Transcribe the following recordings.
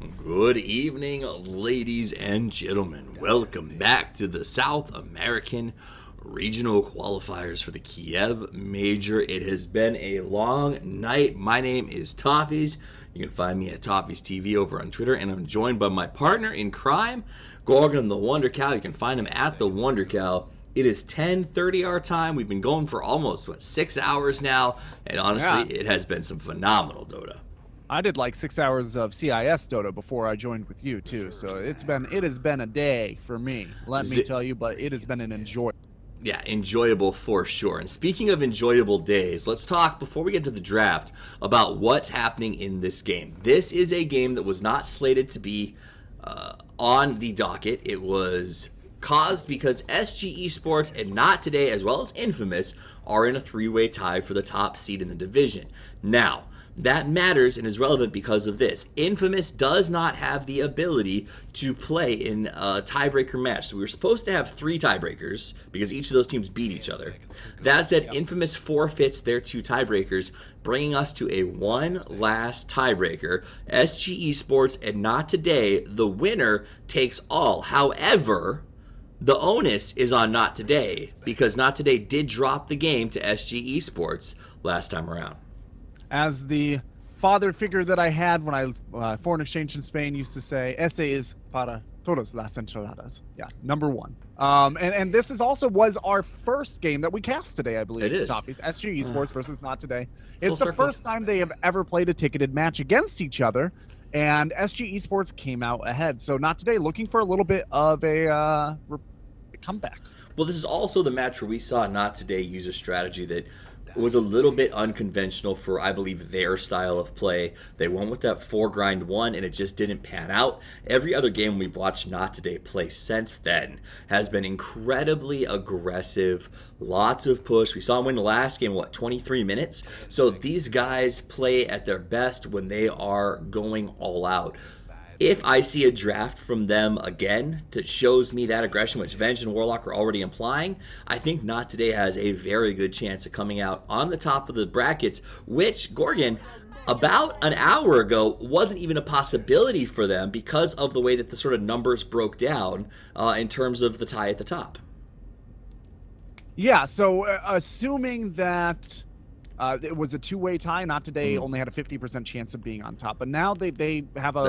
Good evening, ladies and gentlemen. Welcome back to the South American Regional Qualifiers for the Kiev Major. It has been a long night. My name is Toffees. You can find me at Toffees TV over on Twitter, and I'm joined by my partner in crime, Gorgon the Wonder Cow. You can find him at the Wonder Cow. It is 10:30 our time. We've been going for almost 6 hours now, and honestly, It has been some phenomenal Dota. I did like 6 hours of CIS Dota before I joined with you too, so it has been a day for me. Let me tell you, but it has been an enjoy. Yeah, enjoyable for sure. And speaking of enjoyable days, let's talk before we get to the draft about what's happening in this game. This is a game that was not slated to be on the docket. It was caused because SG Esports and Not Today, as well as Infamous, are in a three-way tie for the top seed in the division. Now, that matters and is relevant because of this. Infamous does not have the ability to play in a tiebreaker match. So we were supposed to have 3 tiebreakers because each of those teams beat each other. That said, Infamous forfeits their 2 tiebreakers, bringing us to a one last tiebreaker. SG Esports and Not Today, the winner takes all. However, the onus is on Not Today because Not Today did drop the game to SG Esports last time around. As the father figure that I had when I foreign exchange in Spain used to say, "Ese es para todas las enchiladas." Yeah, number 1. And this was our first game that we cast today, I believe. It is. Toffees, SG Esports versus Not Today. It's the circle. first time they have ever played a ticketed match against each other, and SG Esports came out ahead. So Not Today looking for a little bit of a comeback. Well, this is also the match where we saw Not Today use a strategy that was a little bit unconventional for, I believe, their style of play. They went with that 4-grind 1, and it just didn't pan out. Every other game we've watched Not Today play since then has been incredibly aggressive, lots of push. We saw them win the last game, 23 minutes? So these guys play at their best when they are going all out. If I see a draft from them again that shows me that aggression, which Venge and Warlock are already implying, I think Not Today has a very good chance of coming out on the top of the brackets, which, Gorgon, about an hour ago wasn't even a possibility for them because of the way that the sort of numbers broke down in terms of the tie at the top. Yeah, so assuming that it was a 2-way tie, Not Today only had a 50% chance of being on top, but now they have I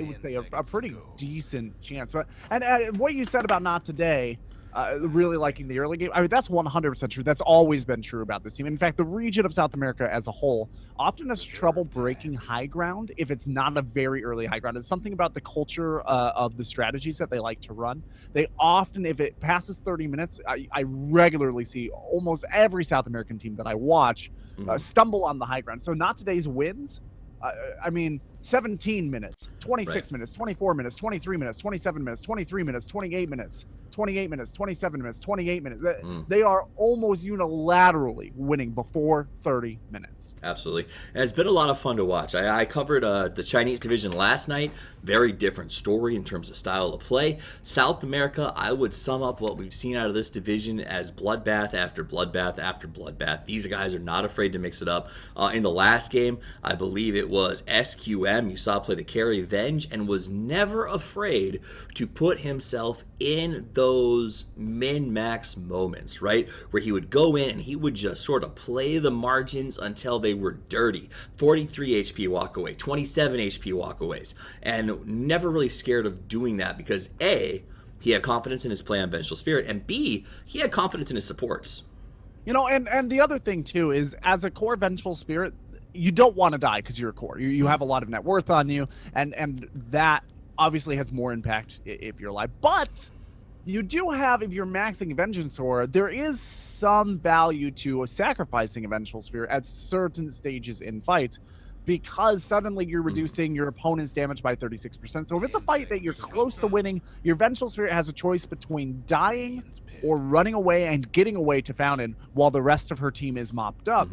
would say a pretty decent chance. But and what you said about Not Today, really liking the early game, I mean, that's 100% true. That's always been true about this team. In fact, the region of South America as a whole often has trouble breaking high ground if it's not a very early high ground. It's something about the culture of the strategies that they like to run. They often, if it passes 30 minutes, I regularly see almost every South American team that I watch stumble on the high ground. So Not Today's wins, 17 minutes, 26 minutes, 24 minutes, 23 minutes, 27 minutes, 23 minutes, 28 minutes, 28 minutes, 27 minutes, 28 minutes. They are almost unilaterally winning before 30 minutes. Absolutely. And it's been a lot of fun to watch. I covered the Chinese division last night. Very different story in terms of style of play. South America, I would sum up what we've seen out of this division as bloodbath after bloodbath after bloodbath. These guys are not afraid to mix it up. In the last game, I believe it was SQM. You saw play the carry Venge and was never afraid to put himself in those min-max moments, right? Where he would go in and he would just sort of play the margins until they were dirty. 43 HP walkaway, 27 HP walkaways, and never really scared of doing that because A, he had confidence in his play on Vengeful Spirit, and B, he had confidence in his supports. You know, and the other thing too is, as a core Vengeful Spirit, you don't want to die because you're a core. You have a lot of net worth on you, and that obviously has more impact if you're alive. But you do have, if you're maxing Vengeance Aura, there is some value to sacrificing a Vengeful Spirit at certain stages in fights, because suddenly you're reducing your opponent's damage by 36%. So if it's a fight that you're close to winning, your Vengeful Spirit has a choice between dying or running away and getting away to Fountain while the rest of her team is mopped up.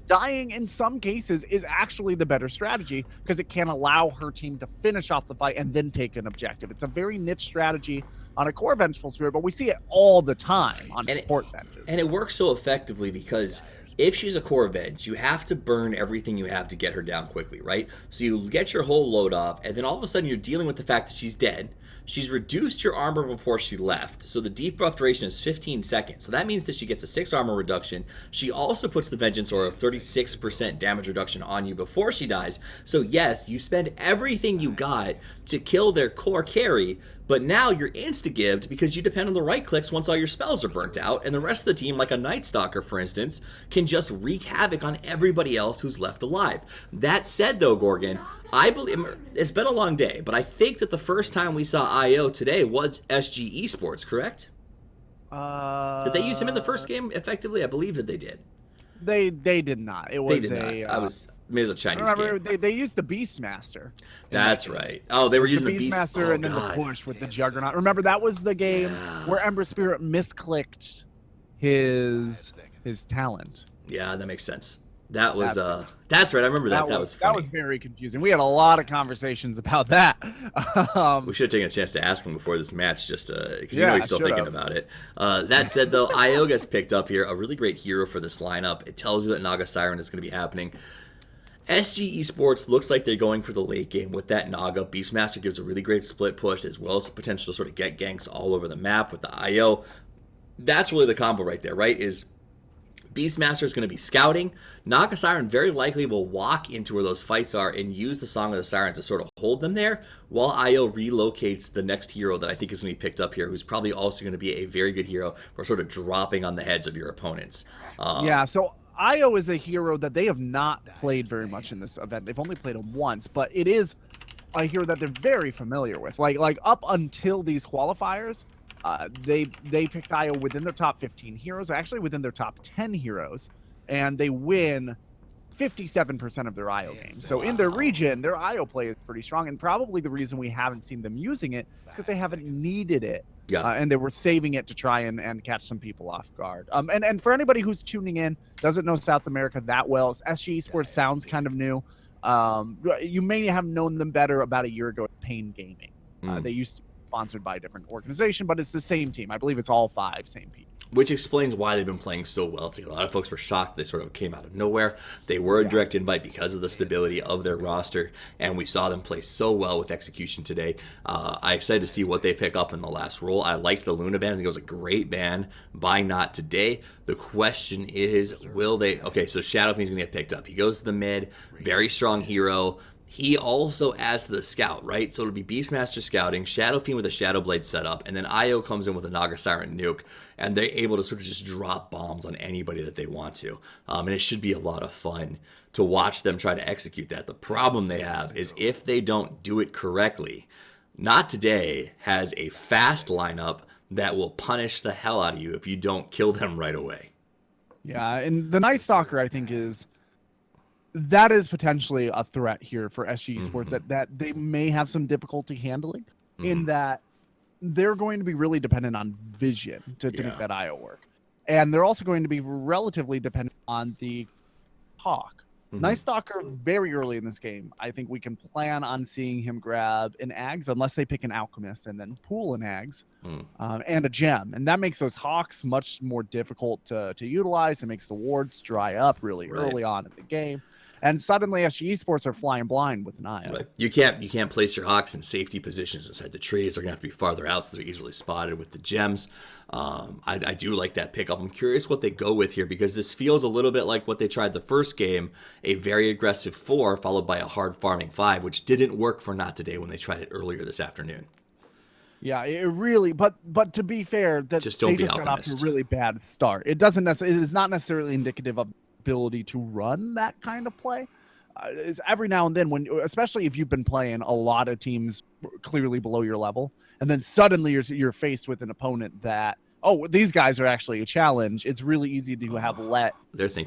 Dying in some cases is actually the better strategy because it can allow her team to finish off the fight and then take an objective. It's a very niche strategy on a core Vengeful Spirit, but we see it all the time on support benches. And it works so effectively because if she's a core veg, you have to burn everything you have to get her down quickly, right? So you get your whole load off, and then all of a sudden you're dealing with the fact that she's dead. She's reduced your armor before she left, so the debuff duration is 15 seconds. So that means that she gets a 6 armor reduction. She also puts the Vengeance Aura of 36% damage reduction on you before she dies. So yes, you spend everything you got to kill their core carry, but now you're insta-gibbed because you depend on the right clicks once all your spells are burnt out, and the rest of the team, like a Night Stalker for instance, can just wreak havoc on everybody else who's left alive. That said though, Gorgon, I believe it's been a long day, but I think that the first time we saw IO today was SG Esports, correct? Did they use him in the first game effectively? I believe that they did. They did not. It was they did not. It was a Chinese game. They used the Beastmaster. That's right. Oh, they were using the Beastmaster and then the push with the Juggernaut. Remember, that was the game where Ember Spirit misclicked his talent. Yeah, that makes sense. That was that's right. I remember that. That was funny. That was very confusing. We had a lot of conversations about that. We should have taken a chance to ask him before this match, just because you know he's still thinking about it. That said, though, IO gets picked up here. A really great hero for this lineup. It tells you that Naga Siren is going to be happening. SG Esports looks like they're going for the late game with that Naga. Beastmaster gives a really great split push, as well as the potential to sort of get ganks all over the map with the IO. That's really the combo right there, right? Is Beastmaster is going to be scouting. Naga Siren very likely will walk into where those fights are and use the Song of the Siren to sort of hold them there, while IO relocates the next hero that I think is going to be picked up here, who's probably also going to be a very good hero for sort of dropping on the heads of your opponents. So IO is a hero that they have not played very much in this event. They've only played him once, but it is a hero that they're very familiar with. Like up until these qualifiers, they picked IO within their top 15 heroes, actually within their top 10 heroes, and they win 57% of their IO games. So in their region, their IO play is pretty strong, and probably the reason we haven't seen them using it is because they haven't needed it. Yeah. And they were saving it to try and catch some people off guard. And for anybody who's tuning in, doesn't know South America that well, SG Esports sounds kind of new. You may have known them better about a year ago at Pain Gaming. They used to be sponsored by a different organization, but it's the same team. I believe it's all 5 same people. Which explains why they've been playing so well. A lot of folks were shocked they sort of came out of nowhere. They were a direct invite because of the stability of their roster, and we saw them play so well with execution today. I'm excited to see what they pick up in the last roll. I liked the Luna ban. I think it was a great ban by Not today. The question is, will they... Okay, so Shadow Fiend's going to get picked up. He goes to the mid, very strong hero. He also adds to the scout, right? So it'll be Beastmaster scouting, Shadow Fiend with a Shadow Blade setup, and then IO comes in with a Naga Siren nuke, and they're able to sort of just drop bombs on anybody that they want to. And it should be a lot of fun to watch them try to execute that. The problem they have is if they don't do it correctly, Not Today has a fast lineup that will punish the hell out of you if you don't kill them right away. Yeah, and the Night Stalker, I think, that is potentially a threat here for SG Esports that they may have some difficulty handling in that they're going to be really dependent on vision to make that IO work. And they're also going to be relatively dependent on the Hawk. Night Stalker, very early in this game, I think we can plan on seeing him grab an Ags, unless they pick an Alchemist and then pool an Ags and a Gem. And that makes those Hawks much more difficult to utilize. It makes the wards dry up really early on in the game. And suddenly SG Esports are flying blind with an IO. Right. You can't place your Hawks in safety positions inside the trees. They're going to have to be farther out so they're easily spotted with the gems. I do like that pickup. I'm curious what they go with here, because this feels a little bit like what they tried the first game, a very aggressive 4 followed by a hard farming 5, which didn't work for Not Today when they tried it earlier this afternoon. Yeah, it really, but to be fair, that they just got off to a really bad start. It is not necessarily indicative of ability to run that kind of play. It's every now and then, especially if you've been playing a lot of teams clearly below your level, and then suddenly you're faced with an opponent that, these guys are actually a challenge. It's really easy to have let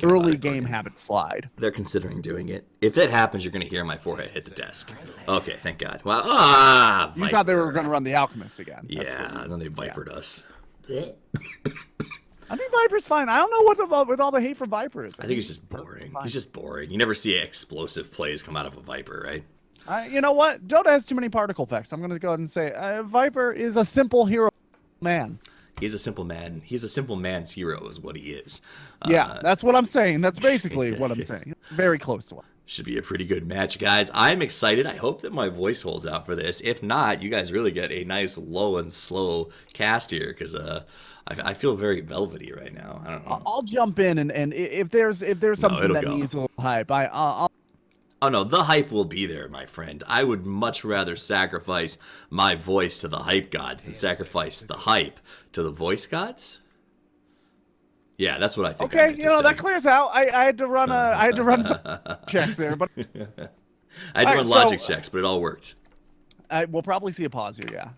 early game habits slide. They're considering doing it. If that happens, you're going to hear my forehead hit the desk. Okay, thank God. Well, you thought they were going to run the Alchemist again. Yeah, and then they Vipered us. I think Viper's fine. I don't know what with all the hate for Viper is. I think he's just boring. He's just boring. You never see explosive plays come out of a Viper, right? You know what? Dota has too many particle effects. I'm going to go ahead and say Viper is a simple hero man. He's a simple man. He's a simple man's hero is what he is. Yeah, that's what I'm saying. That's basically what I'm saying. Very close to it. Should be a pretty good match, guys. I'm excited. I hope that my voice holds out for this. If not, you guys really get a nice low and slow cast here because I feel very velvety right now. I don't know. I'll jump in and if there's something that needs a little hype, I'll. Oh no, the hype will be there, my friend. I would much rather sacrifice my voice to the hype gods than sacrifice the hype to the voice gods. Yeah, that's what I think. Okay, that clears out. I had to run some checks there, but I had to run logic checks, but it all worked. We'll probably see a pause here. Yeah,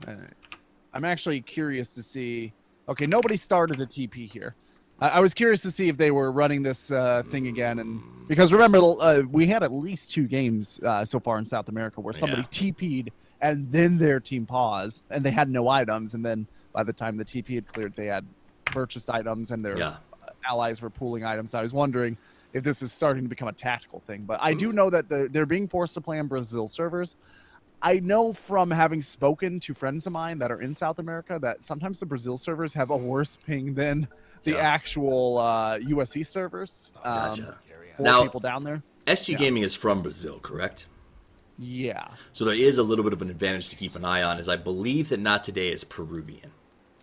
I'm actually curious to see. Okay, nobody started a TP here. I was curious to see if they were running this thing again, and because remember we had at least 2 games so far in South America where somebody TP'd and then their team paused and they had no items, and then by the time the TP had cleared, they had purchased items and their allies were pooling items. So I was wondering if this is starting to become a tactical thing, but I do know that they're being forced to play on Brazil servers. I know from having spoken to friends of mine that are in South America that sometimes the Brazil servers have a worse ping than the actual USC servers. Gotcha. Now, people down there. SG Gaming is from Brazil, correct? Yeah. So there is a little bit of an advantage to keep an eye on, as I believe that Not Today is Peruvian.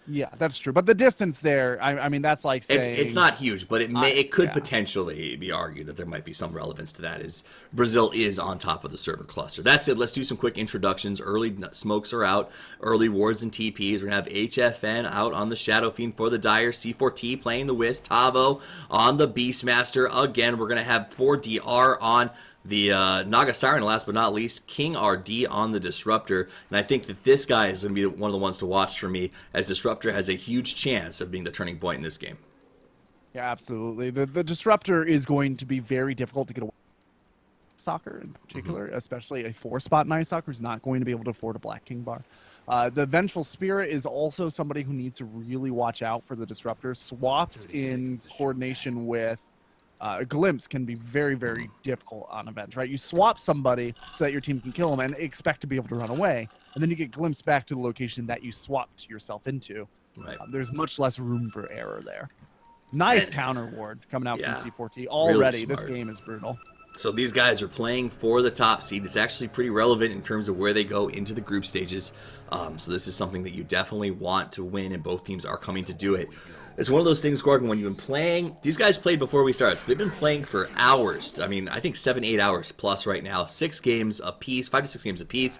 Yeah, that's true. But the distance there, I mean, that's like saying... It's not huge, but it could potentially be argued that there might be some relevance to that, as Brazil is on top of the server cluster. That's it. Let's do some quick introductions. Early smokes are out. Early wards and TPs. We're going to have HFN out on the Shadow Fiend for the Dire. C4T playing the Wiz. Tavo on the Beastmaster. Again, we're going to have 4DR on the Naga Siren, last but not least, King RD on the Disruptor. And I think that this guy is going to be one of the ones to watch for me, as Disruptor has a huge chance of being the turning point in this game. Yeah, absolutely. The Disruptor is going to be very difficult to get away with. Stalker in particular, especially a 4-spot Night Stalker is not going to be able to afford a Black King bar. The Vengeful Spirit is also somebody who needs to really watch out for the Disruptor. Swaps in coordination with Glimpse can be very, very difficult on events, right? You swap somebody so that your team can kill them and expect to be able to run away, and then you get Glimpse back to the location that you swapped yourself into. Right. There's much less room for error there. Nice counter ward coming out from C4T. Already, really this game is brutal. So these guys are playing for the top seed. It's actually pretty relevant in terms of where they go into the group stages. So this is something that you definitely want to win, and both teams are coming to do it. It's one of those things, Gorgon, when you've been playing, these guys played before we started, so they've been playing for hours. I mean, I think 7-8 hours plus right now, 6 games apiece, 5 to 6 games apiece.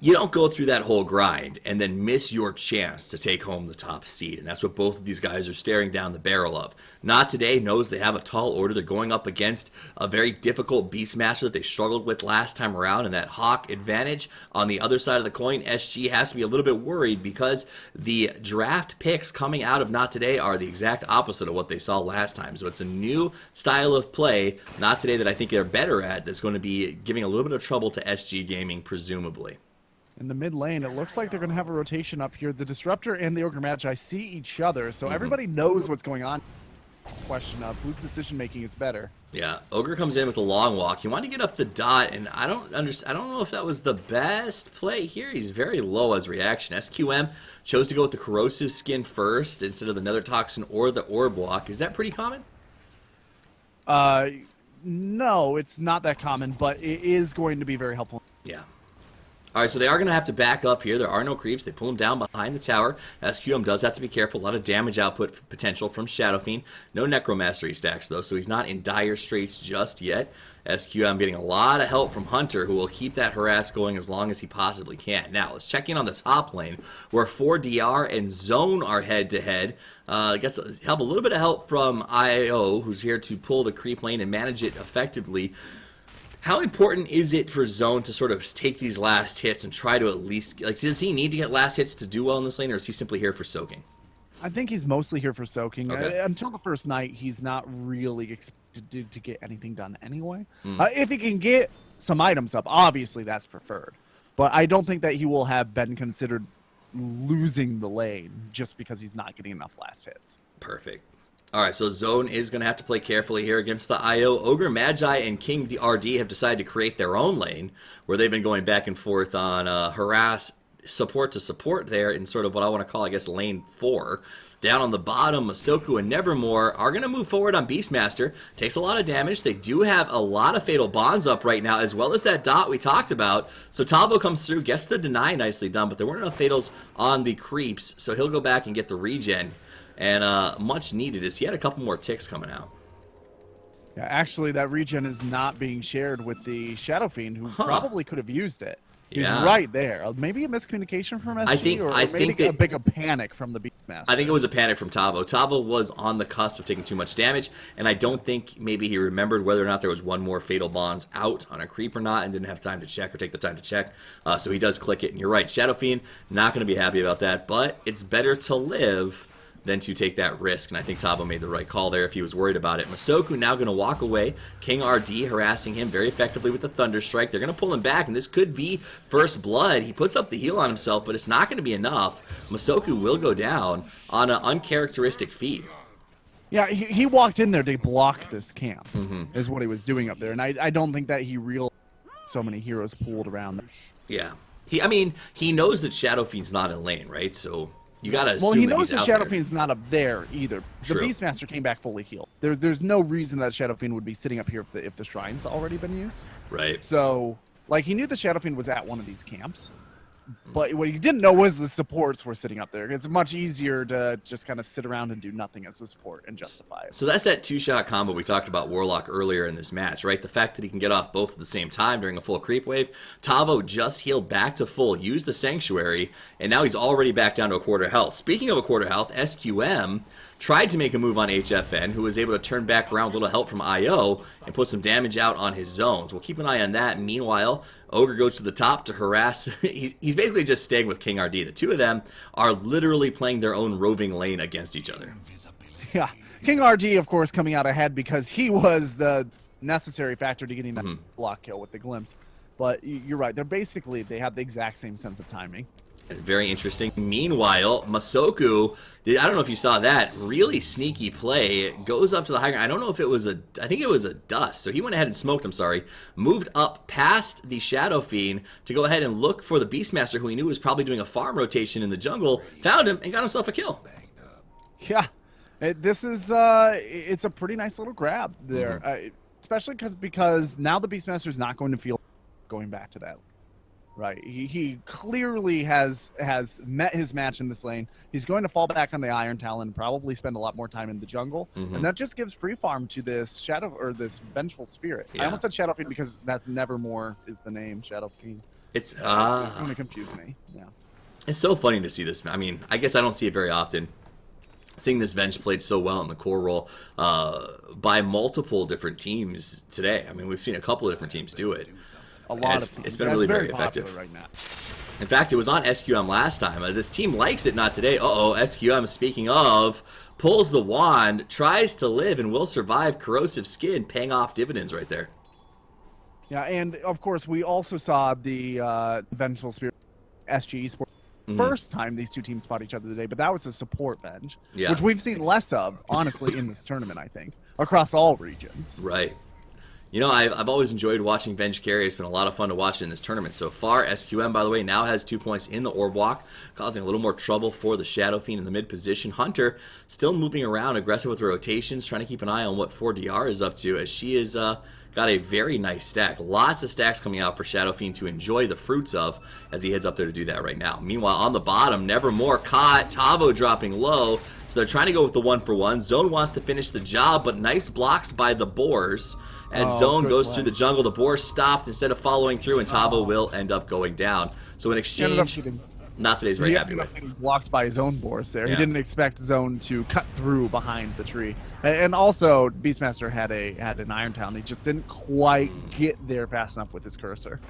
You don't go through that whole grind and then miss your chance to take home the top seed, and that's what both of these guys are staring down the barrel of. Not Today knows they have a tall order. They're going up against a very difficult Beastmaster that they struggled with last time around, and that Hawk advantage on the other side of the coin. SG has to be a little bit worried because the draft picks coming out of Not Today are the exact opposite of what they saw last time. So it's a new style of play, Not Today, that I think they're better at, that's going to be giving a little bit of trouble to SG Gaming, presumably. In the mid lane, it looks like they're going to have a rotation up here. The Disruptor and the Ogre Magi see each other, so everybody knows what's going on. Question of whose decision making is better. Yeah, Ogre comes in with a long walk. He wanted to get up the dot, and I don't know if that was the best play here. He's very low as reaction. SQM chose to go with the Corrosive Skin first instead of the Nether Toxin or the Orb Walk. Is that pretty common? No, it's not that common, but it is going to be very helpful. Yeah. All right, so they are going to have to back up here. There are no creeps. They pull him down behind the tower. SQM does have to be careful. A lot of damage output potential from Shadow Fiend. No Necromastery stacks, though, so he's not in dire straits just yet. SQM getting a lot of help from Hunter, who will keep that harass going as long as he possibly can. Now, let's check in on the top lane, where 4DR and Zone are head-to-head. Gets a little bit of help from IO, who's here to pull the creep lane and manage it effectively. How important is it for Zone to sort of take these last hits and try to at least... Like, does he need to get last hits to do well in this lane, or is he simply here for soaking? I think he's mostly here for soaking. Okay. Until the first night, he's not really expected to get anything done anyway. If he can get some items up, obviously that's preferred. But I don't think that he will have been considered losing the lane just because he's not getting enough last hits. Perfect. All right, so Zone is going to have to play carefully here against the IO. Ogre Magi and King RD have decided to create their own lane, where they've been going back and forth on harass support to support there in sort of what I want to call, I guess, lane 4. Down on the bottom, Masoku and Nevermore are going to move forward on Beastmaster. Takes a lot of damage. They do have a lot of Fatal Bonds up right now, as well as that dot we talked about. So Tavo comes through, gets the deny nicely done, but there weren't enough Fatals on the creeps, so he'll go back and get the regen. And much needed, as he had a couple more ticks coming out. Yeah, actually, that regen is not being shared with the Shadow Fiend, who probably could have used it. He's right there. Maybe a miscommunication from SG, or maybe a big panic from the Beastmaster. I think it was a panic from Tavo. Tavo was on the cusp of taking too much damage, and I don't think maybe he remembered whether or not there was one more Fatal Bonds out on a creep or not, and didn't have time to check or take the time to check. So he does click it, and you're right. Shadow Fiend, not going to be happy about that, but it's better to live than to take that risk, and I think Tavo made the right call there if he was worried about it. Masoku now going to walk away. King RD harassing him very effectively with the Thunder Strike. They're going to pull him back, and this could be first blood. He puts up the heal on himself, but it's not going to be enough. Masoku will go down on an uncharacteristic feat. Yeah, he walked in there to block this camp, is what he was doing up there, and I don't think that he realized so many heroes pooled around there. Yeah. He knows that Shadow Fiend's not in lane, right? So you gotta assume he knows that the Shadow Fiend's not up there either. True. The Beastmaster came back fully healed. There's no reason that Shadow Fiend would be sitting up here if the shrine's already been used. Right. So, like, he knew the Shadow Fiend was at one of these camps, but what he didn't know was the supports were sitting up there. It's much easier to just kind of sit around and do nothing as a support and justify it. So that's that two-shot combo we talked about Warlock earlier in this match, right? The fact that he can get off both at the same time during a full creep wave. Tavo just healed back to full, used the Sanctuary, and now he's already back down to a quarter health. Speaking of a quarter health, SQM tried to make a move on HFN, who was able to turn back around with a little help from IO and put some damage out on his zones. We'll keep an eye on that. Meanwhile, Ogre goes to the top to harass. He's basically just staying with King RD. The two of them are literally playing their own roving lane against each other. Yeah. King RD, of course, coming out ahead because he was the necessary factor to getting that block kill with the glimpse. But you're right. They have the exact same sense of timing. Very interesting. Meanwhile, Masoku, I don't know if you saw that, really sneaky play, goes up to the high ground. I don't know if it was I think it was a dust. So he went ahead and smoked, moved up past the Shadow Fiend to go ahead and look for the Beastmaster, who he knew was probably doing a farm rotation in the jungle, found him, and got himself a kill. Yeah, this is, it's a pretty nice little grab there, especially because now the Beastmaster's not going to feel going back to that. Right, he clearly has met his match in this lane. He's going to fall back on the Iron Talon, probably spend a lot more time in the jungle, and that just gives free farm to this this Vengeful Spirit. I almost said Shadow Fiend because that's Nevermore is the name, Shadow Fiend. It's going to confuse me. Yeah, it's so funny to see this. I mean, I guess I don't see it very often. Seeing this Venge played so well in the core role by multiple different teams today. I mean, we've seen a couple of different teams do it. A lot of teams. It's been really very effective right now. In fact, it was on SQM last time. This team likes it, not today. SQM, speaking of, pulls the wand, tries to live, and will survive. Corrosive Skin paying off dividends right there. Yeah, and of course, we also saw the Vengeful Spirit SG Esports. First time these two teams fought each other today, but that was a support Venge, which we've seen less of, honestly, in this tournament, I think, across all regions. Right. You know, I've always enjoyed watching Venge carry. It's been a lot of fun to watch in this tournament so far. SQM, by the way, now has 2 points in the orb walk, causing a little more trouble for the Shadow Fiend in the mid position. Hunter still moving around, aggressive with her rotations, trying to keep an eye on what 4DR is up to, as she is got a very nice stack. Lots of stacks coming out for Shadow Fiend to enjoy the fruits of as he heads up there to do that right now. Meanwhile, on the bottom, Nevermore caught. Tavo dropping low. So they're trying to go with the 1-for-1. Zone wants to finish the job, but nice blocks by the Boars. As Zone goes through the jungle, the Boar stopped instead of following through, and Tavo will end up going down. So in exchange, not today's very happy with. Blocked by his own Boars there. Yeah. He didn't expect Zone to cut through behind the tree. And also, Beastmaster had an Iron Talon. He just didn't quite get there fast enough with his cursor.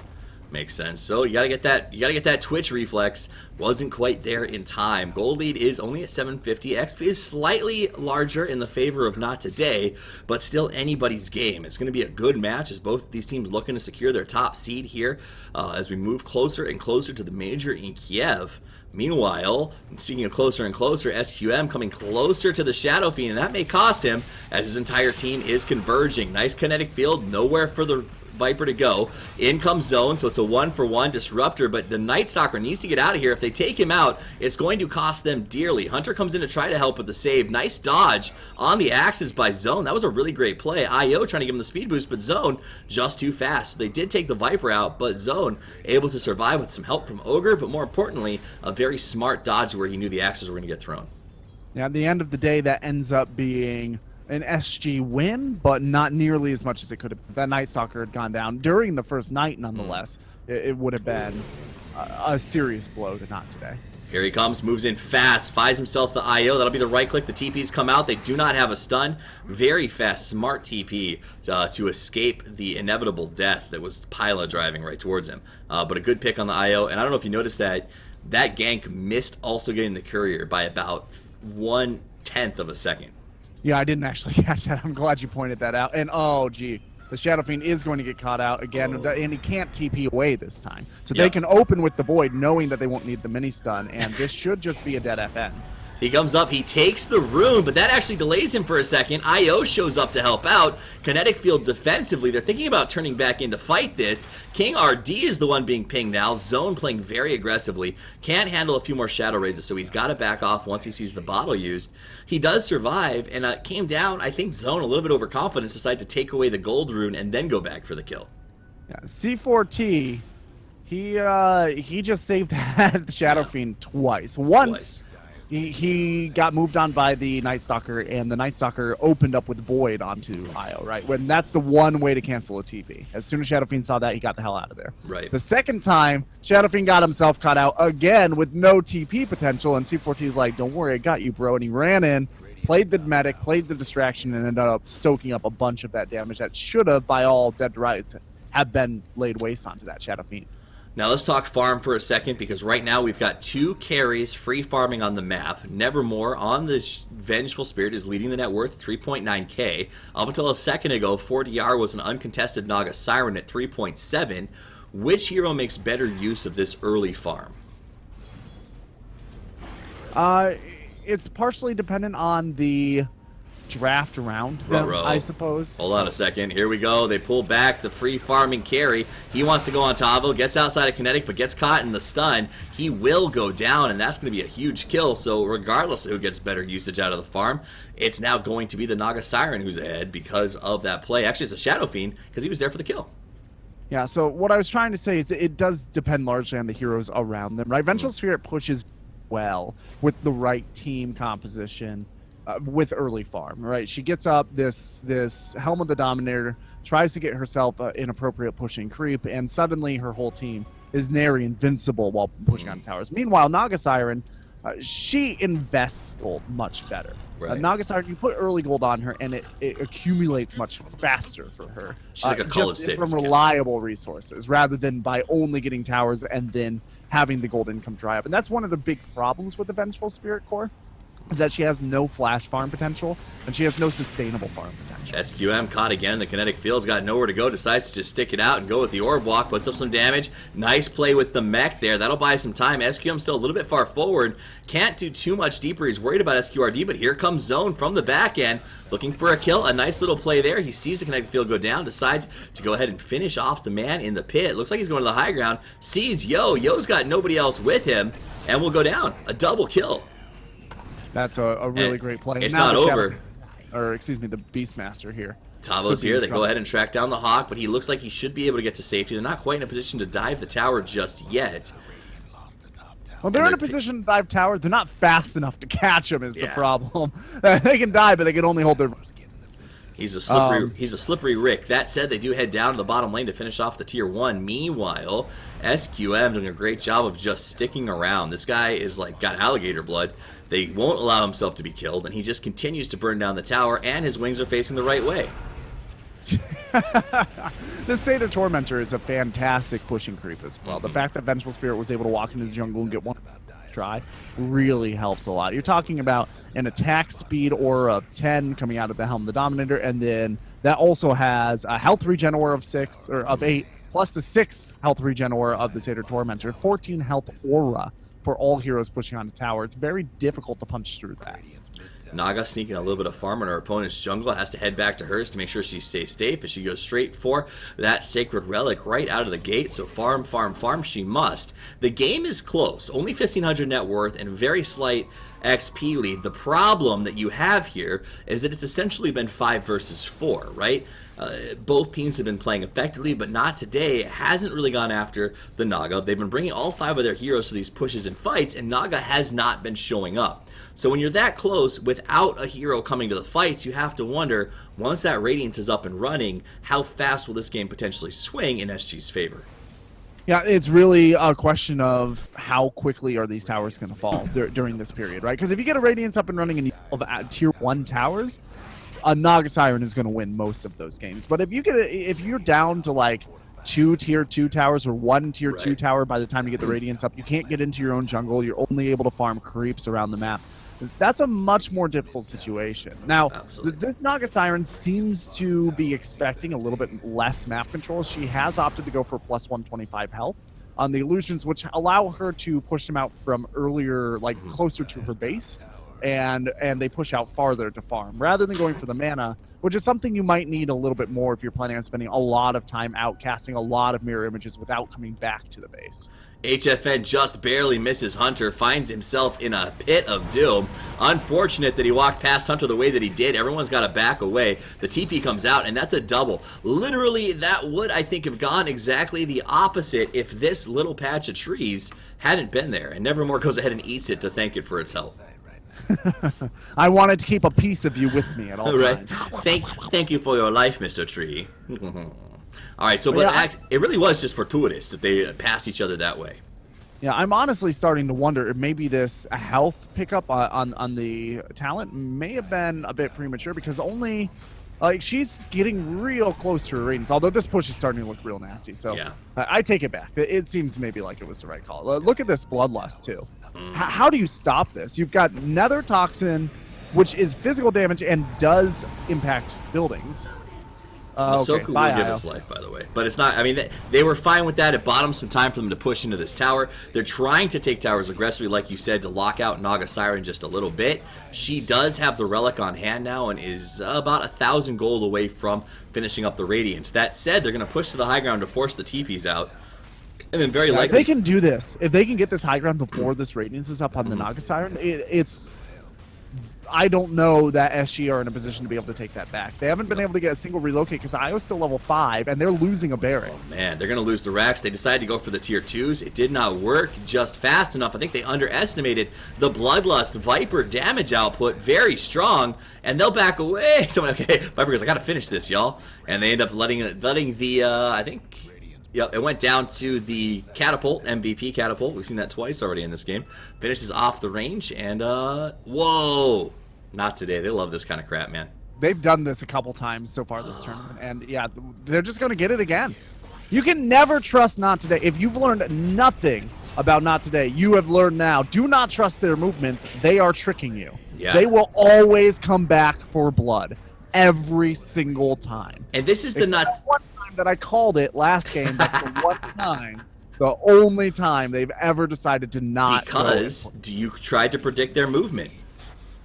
Makes sense. So you gotta get that Twitch reflex. Wasn't quite there in time. Gold lead is only at 750. XP is slightly larger in the favor of not today, but still anybody's game. It's gonna be a good match as both of these teams looking to secure their top seed here as we move closer and closer to the major in Kiev. Meanwhile, speaking of closer and closer, SQM coming closer to the Shadow Fiend, and that may cost him as his entire team is converging. Nice kinetic field, nowhere for the Viper to go. In comes Zone, so it's a 1-for-1 Disruptor, but the Night Stalker needs to get out of here. If they take him out, it's going to cost them dearly. Hunter comes in to try to help with the save. Nice dodge on the axes by Zone. That was a really great play. IO trying to give him the speed boost, but Zone just too fast. They did take the Viper out, but Zone able to survive with some help from Ogre, but more importantly, a very smart dodge where he knew the axes were going to get thrown. Yeah, at the end of the day, that ends up being an SG win, but not nearly as much as it could have. If that Night Stalker had gone down during the first night, nonetheless, it would have been a serious blow to not today. Here he comes, moves in fast, finds himself the IO. That'll be the right click. The TPs come out. They do not have a stun. Very fast, smart TP to escape the inevitable death that was Pyla driving right towards him. But a good pick on the IO. And I don't know if you noticed that gank missed also getting the courier by about 1/10 of a second. Yeah, I didn't actually catch that. I'm glad you pointed that out. And oh, gee, the Shadow Fiend is going to get caught out again, and he can't TP away this time. So they can open with the Void, knowing that they won't need the mini stun, and this should just be a dead FN. He comes up, he takes the rune, but that actually delays him for a second. IO shows up to help out. Kinetic Field defensively, they're thinking about turning back in to fight this. King RD is the one being pinged now. Zone playing very aggressively. Can't handle a few more Shadow Raises, so he's got to back off once he sees the bottle used. He does survive, and came down, I think Zone, a little bit overconfident, decided to take away the gold rune and then go back for the kill. Yeah, C4T, he just saved that Shadow Fiend twice. Once. He got moved on by the Night Stalker, and the Night Stalker opened up with Void onto IO, right? When that's the one way to cancel a TP. As soon as Shadow Fiend saw that, he got the hell out of there. Right. The second time, Shadow Fiend got himself caught out again with no TP potential, and C4T is like, don't worry, I got you, bro. And he ran in, played the medic, played the distraction, and ended up soaking up a bunch of that damage that should have, by all dead rights, have been laid waste onto that Shadow Fiend. Now let's talk farm for a second, because right now we've got 2 carries free farming on the map. Nevermore on this Vengeful Spirit is leading the net worth 3.9k. Up until a second ago, 4DR was an uncontested Naga Siren at 3.7. Which hero makes better use of this early farm? It's partially dependent on the draft around them, I suppose. Hold on a second. Here we go. They pull back the free farming carry. He wants to go on Tavo, gets outside of Kinetic, but gets caught in the stun. He will go down, and that's going to be a huge kill. So regardless of who gets better usage out of the farm, it's now going to be the Naga Siren who's ahead because of that play. Actually, it's a Shadow Fiend because he was there for the kill. Yeah, so what I was trying to say is it does depend largely on the heroes around them, right? Vengeful Spirit pushes well with the right team composition. With early farm, right? She gets up this Helm of the Dominator, tries to get herself an appropriate pushing creep, and suddenly her whole team is nearly invincible while pushing on towers. Meanwhile, Naga Siren, she invests gold much better. Right. Naga Siren, you put early gold on her, and it accumulates much faster for her. She's like a Call of just from reliable resources, rather than by only getting towers and then having the gold income dry up. And that's one of the big problems with the Vengeful Spirit core, is that she has no flash farm potential, and she has no sustainable farm potential. SQM caught again in the kinetic field's got nowhere to go, decides to just stick it out and go with the orb walk, puts up some damage. Nice play with the mech there. That'll buy some time. SQM still a little bit far forward. Can't do too much deeper. He's worried about SQRD, but here comes Zone from the back end, looking for a kill. A nice little play there. He sees the kinetic field go down, decides to go ahead and finish off the man in the pit. Looks like he's going to the high ground. Sees Yo. Yo's got nobody else with him, and will go down. A double kill. That's a really great play. It's now not over. Or excuse me, the Beastmaster here. Tavo's here. They go ahead and track down the Hawk, but he looks like he should be able to get to safety. They're not quite in a position to dive the tower just yet. Well, they're in a position to dive tower. They're not fast enough to catch him is the problem. They can dive, but they can only hold their... He's a slippery Rick. That said, they do head down to the bottom lane to finish off the tier 1. Meanwhile, SQM doing a great job of just sticking around. This guy is like got alligator blood. They won't allow himself to be killed, and he just continues to burn down the tower, and his wings are facing the right way. This Satyr Tormentor is a fantastic pushing creep as well. The fact that Vengeful Spirit was able to walk into the jungle and get one try really helps a lot. You're talking about an attack speed aura of 10 coming out of the Helm of the Dominator, and then that also has a health regen aura of 6 or of 8 plus the 6 health regen aura of the Satyr Tormentor. 14 health aura for all heroes pushing on the tower. It's very difficult to punch through that. Naga sneaking a little bit of farm on her opponent's jungle, has to head back to hers to make sure she stays safe, as she goes straight for that Sacred Relic right out of the gate. So farm, farm, farm she must. The game is close, only 1,500 net worth and very slight XP lead. The problem that you have here is that it's essentially been 5 versus 4, right? Both teams have been playing effectively, but not today. It hasn't really gone after the Naga. They've been bringing all 5 of their heroes to these pushes and fights, and Naga has not been showing up. So when you're that close without a hero coming to the fights, you have to wonder, once that Radiance is up and running, how fast will this game potentially swing in SG's favor? Yeah, it's really a question of how quickly are these towers going to fall during this period, right? Because if you get a Radiance up and running and you have tier 1 towers, a Naga Siren is going to win most of those games. But if you're down to like 2 tier 2 towers or 1 tier 2 tower by the time you get the Radiance up, you can't get into your own jungle, you're only able to farm creeps around the map. That's a much more difficult situation. Now, this Naga Siren seems to be expecting a little bit less map control. She has opted to go for plus 125 health on the illusions, which allow her to push them out from earlier, like closer to her base, and they push out farther to farm, rather than going for the mana, which is something you might need a little bit more if you're planning on spending a lot of time out casting a lot of mirror images without coming back to the base. HFN just barely misses Hunter, finds himself in a pit of doom. Unfortunate that he walked past Hunter the way that he did. Everyone's got to back away. The TP comes out, and that's a double. Literally, that would, I think, have gone exactly the opposite if this little patch of trees hadn't been there. And Nevermore goes ahead and eats it to thank it for its help. I wanted to keep a piece of you with me at all times. Thank you for your life, Mr. Tree. All right, so it really was just fortuitous that they passed each other that way. Yeah, I'm honestly starting to wonder if maybe this health pickup on the talent may have been a bit premature, because only she's getting real close to her ratings. Although this push is starting to look real nasty, so yeah. I take it back. It seems maybe like it was the right call. Look at this Bloodlust too. How do you stop this? You've got Nether Toxin, which is physical damage and does impact buildings. Soku will give his life, by the way. But it's not, I mean, they were fine with that. It bought them some time for them to push into this tower. They're trying to take towers aggressively, like you said, to lock out Naga Siren just a little bit. She does have the Relic on hand now and is about 1,000 gold away from finishing up the Radiance. That said, they're going to push to the high ground to force the TPs out. And then very likely... If they can do this, if they can get this high ground before this Radiance is up on the Naga Siren, it's... I don't know that SG are in a position to be able to take that back. They haven't been able to get a single relocate because Io's still level 5, and they're losing a barracks. Oh, man, they're going to lose the Rex. They decided to go for the tier 2s. It did not work just fast enough. I think they underestimated the Bloodlust Viper damage output. Very strong, and they'll back away. Someone, okay, Viper goes, I got to finish this, y'all. And they end up letting the, I think... Yep, it went down to the Catapult, MVP Catapult. We've seen that twice already in this game. Finishes off the range, and, whoa! Not today. They love this kind of crap, man. They've done this a couple times so far this tournament, and yeah, they're just going to get it again. You can never trust Not Today. If you've learned nothing about Not Today, you have learned now. Do not trust their movements. They are tricking you. Yeah. They will always come back for blood. Every single time. And this is the Except one time that I called it last game. That's the one time, the only time they've ever decided to not. Because you tried to predict their movement.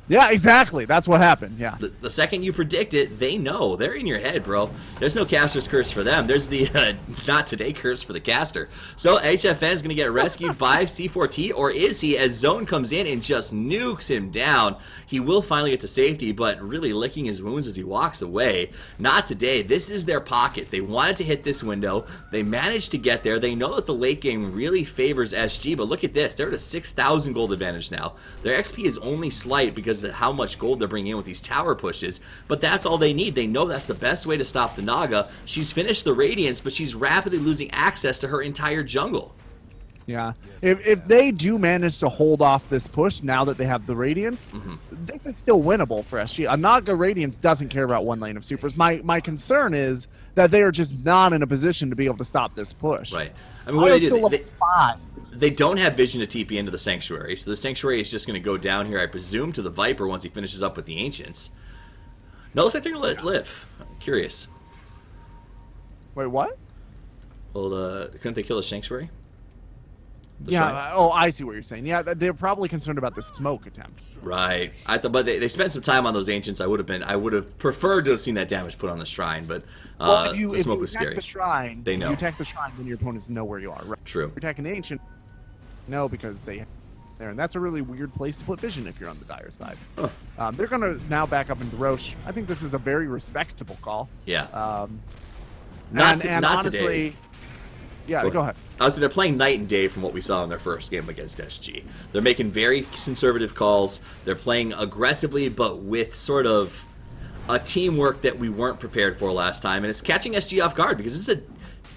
Yeah, exactly. That's what happened. Yeah. The second you predict it, they know. They're in your head, bro. There's no caster's curse for them. There's the Not Today curse for the caster. So HFN is going to get rescued by C4T, or is he, as Zone comes in and just nukes him down. He will finally get to safety, but really licking his wounds as he walks away. Not Today. This is their pocket. They wanted to hit this window. They managed to get there. They know that the late game really favors SG, but look at this. They're at a 6,000 gold advantage now. Their XP is only slight because of how much gold they're bringing in with these tower pushes, but that's all they need. They know that's the best way to stop the Naga. She's finished the Radiance, but she's rapidly losing access to her entire jungle. Yeah, if they do manage to hold off this push now that they have the Radiance, this is still winnable for SG. A Naga Radiance doesn't care about one lane of supers. My concern is that they are just not in a position to be able to stop this push. Right. I mean, what they do? Still level 5. They don't have vision to TP into the Sanctuary, so the Sanctuary is just going to go down here, I presume, to the Viper once he finishes up with the Ancients. No, it looks like they're going to let it live. I'm curious. Wait, what? Well, couldn't they kill the Sanctuary? The Yeah. shrine. Oh, I see what you're saying. Yeah, they're probably concerned about the smoke attempt. Right. But they spent some time on those ancients. I would have preferred to have seen that damage put on the shrine, but Well, the smoke was attack scary. the shrine, They know. You attack the shrine, then your opponents know where you are. Right? True. You're attacking the ancient. No, because they there, and that's a really weird place to put vision if you're on the Dire side. Huh. They're going to now back up into Roche. I think this is a very respectable call. Yeah. Not not honestly, today. Yeah, go ahead. Honestly, they're playing night and day from what we saw in their first game against SG. They're making very conservative calls. They're playing aggressively, but with sort of a teamwork that we weren't prepared for last time, and it's catching SG off guard because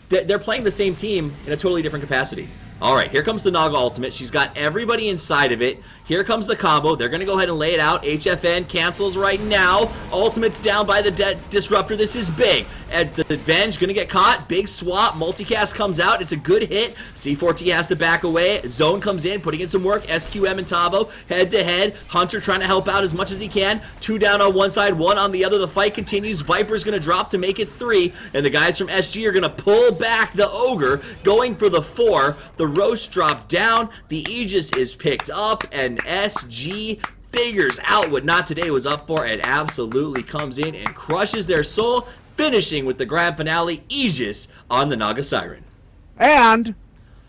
they're playing the same team in a totally different capacity. All right, here comes the Naga ultimate. She's got everybody inside of it. Here comes the combo. They're going to go ahead and lay it out. HFN cancels right now. Ultimate's down by the Disruptor. This is big. And the Venge going to get caught. Big swap. Multicast comes out. It's a good hit. C4T has to back away. Zone comes in, putting in some work. SQM and Tavo head to head. Hunter trying to help out as much as he can. 2 down on one side, 1 on the other. The fight continues. Viper's going to drop to make it 3. And the guys from SG are going to pull back the Ogre, going for the 4. The Roche dropped down. The Aegis is picked up. And SG figures out what Not Today was up for and absolutely comes in and crushes their soul, finishing with the grand finale Aegis on the Naga Siren. And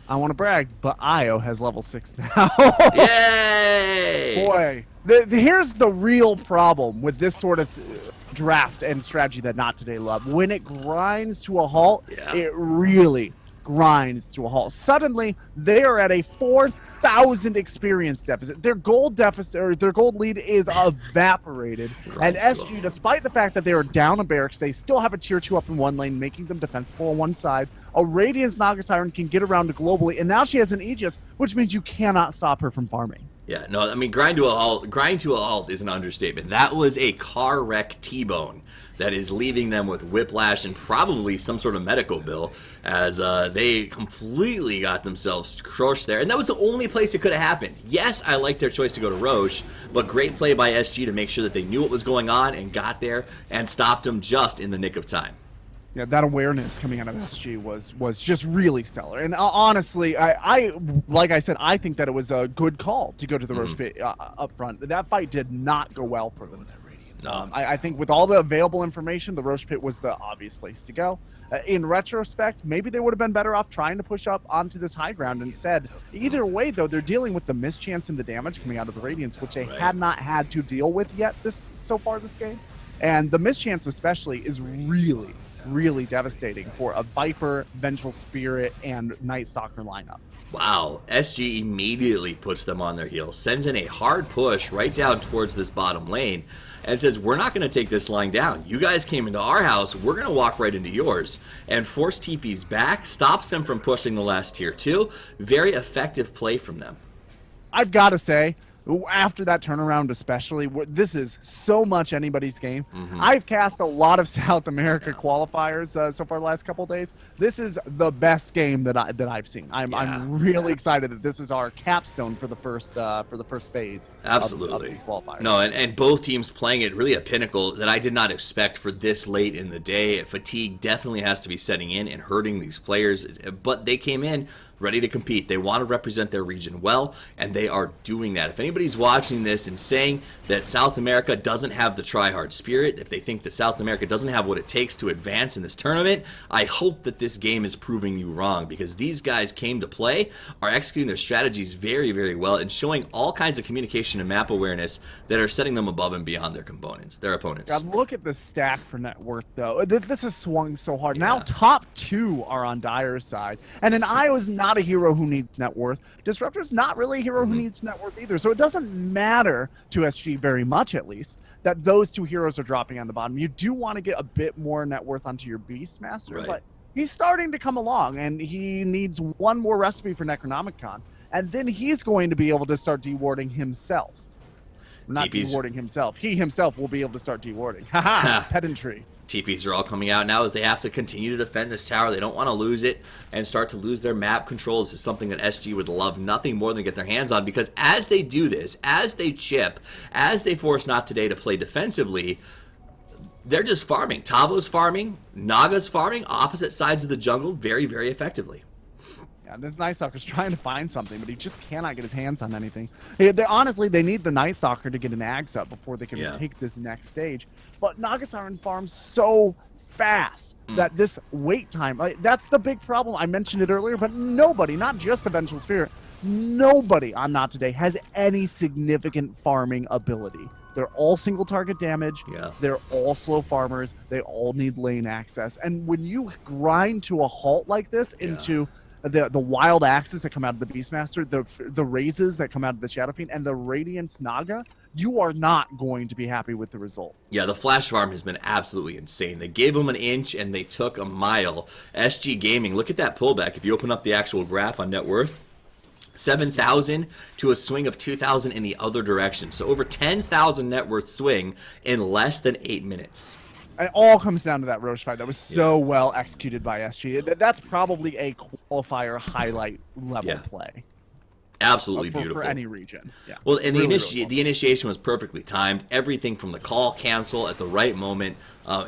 I want to brag, but Io has level 6 now. Yay! Boy, here's the real problem with this sort of draft and strategy that Not Today love. When it grinds to a halt, it really grinds to a halt. Suddenly, they are at a 4,000 experience deficit. Their gold deficit, or their gold lead, is evaporated. And SG, despite the fact that they are down a barracks, they still have a tier 2 up in one lane, making them defensible on one side. A Radiance Naga Siren can get around globally, and now she has an Aegis, which means you cannot stop her from farming. Yeah, no, I mean, grind to a halt is an understatement. That was a car wreck T-bone that is leaving them with whiplash and probably some sort of medical bill as they completely got themselves crushed there. And that was the only place it could have happened. Yes, I like their choice to go to Roche, but great play by SG to make sure that they knew what was going on and got there and stopped them just in the nick of time. Yeah, that awareness coming out of SG was just really stellar. And honestly, I like I said, I think that it was a good call to go to the Roche pit up front. That fight did not go well for them. No. I think with all the available information, the Roche pit was the obvious place to go. In retrospect, maybe they would have been better off trying to push up onto this high ground instead. Either way, though, they're dealing with the mischance and the damage coming out of the Radiance, which they had not had to deal with yet so far this game. And the mischance especially is really devastating for a Viper, Vengeful Spirit, and Night Stalker lineup. Wow, SG immediately puts them on their heels, sends in a hard push right down towards this bottom lane, and says, we're not going to take this line down. You guys came into our house, we're going to walk right into yours. And force TP's back, stops them from pushing the last tier 2. Very effective play from them. I've got to say, after that turnaround especially, this is so much anybody's game. I've cast a lot of South America qualifiers so far the last couple of days. This is the best game that I've seen. I'm really excited that this is our capstone for the first phase. Absolutely. Of these qualifiers. No, and both teams playing at really a pinnacle that I did not expect for this late in the day. Fatigue definitely has to be setting in and hurting these players, but they came in ready to compete. They want to represent their region well, and they are doing that. If anybody's watching this and saying that South America doesn't have the try-hard spirit, if they think that South America doesn't have what it takes to advance in this tournament, I hope that this game is proving you wrong, because these guys came to play, are executing their strategies very well, and showing all kinds of communication and map awareness that are setting them above and beyond their opponents. God, look at the stack for net worth, though. This has swung so hard. Now top 2 are on Dire's side, and an Io's not a hero who needs net worth. Disruptor's not really a hero who needs net worth either. So it doesn't matter to SG very much, at least, that those 2 heroes are dropping on the bottom. You do want to get a bit more net worth onto your Beastmaster, but he's starting to come along, and he needs one more recipe for Necronomicon, and then he's going to be able to start dewarding himself. Not dewarding himself. He himself will be able to start dewarding. Haha, pedantry. TPs are all coming out now as they have to continue to defend this tower. They don't want to lose it and start to lose their map control. This is something that SG would love nothing more than get their hands on, because as they do this, as they chip, as they force Not Today to play defensively, they're just farming. Tavo's farming, Naga's farming, opposite sides of the jungle very effectively. Yeah, this Night Stalker's trying to find something, but he just cannot get his hands on anything. Honestly, they need the Night Stalker to get an Axe up before they can take this next stage. But Naga Siren farms so fast that this wait time, that's the big problem. I mentioned it earlier, but nobody, not just the Vengeful Spirit, nobody on Not Today has any significant farming ability. They're all single target damage. Yeah. They're all slow farmers. They all need lane access. And when you grind to a halt like this into the wild axes that come out of the Beastmaster, the raises that come out of the Shadow Fiend, and the Radiance Naga, you are not going to be happy with the result. Yeah, the flash farm has been absolutely insane. They gave him an inch and they took a mile. SG Gaming, look at that pullback. If you open up the actual graph on net worth, 7,000 to a swing of 2,000 in the other direction. So over 10,000 net worth swing in less than 8 minutes. It all comes down to that Roche fight that was so well executed by SG. That's probably a qualifier highlight level play. Absolutely beautiful. For any region. Yeah. Well, and the initiation was perfectly timed. Everything from the call cancel at the right moment.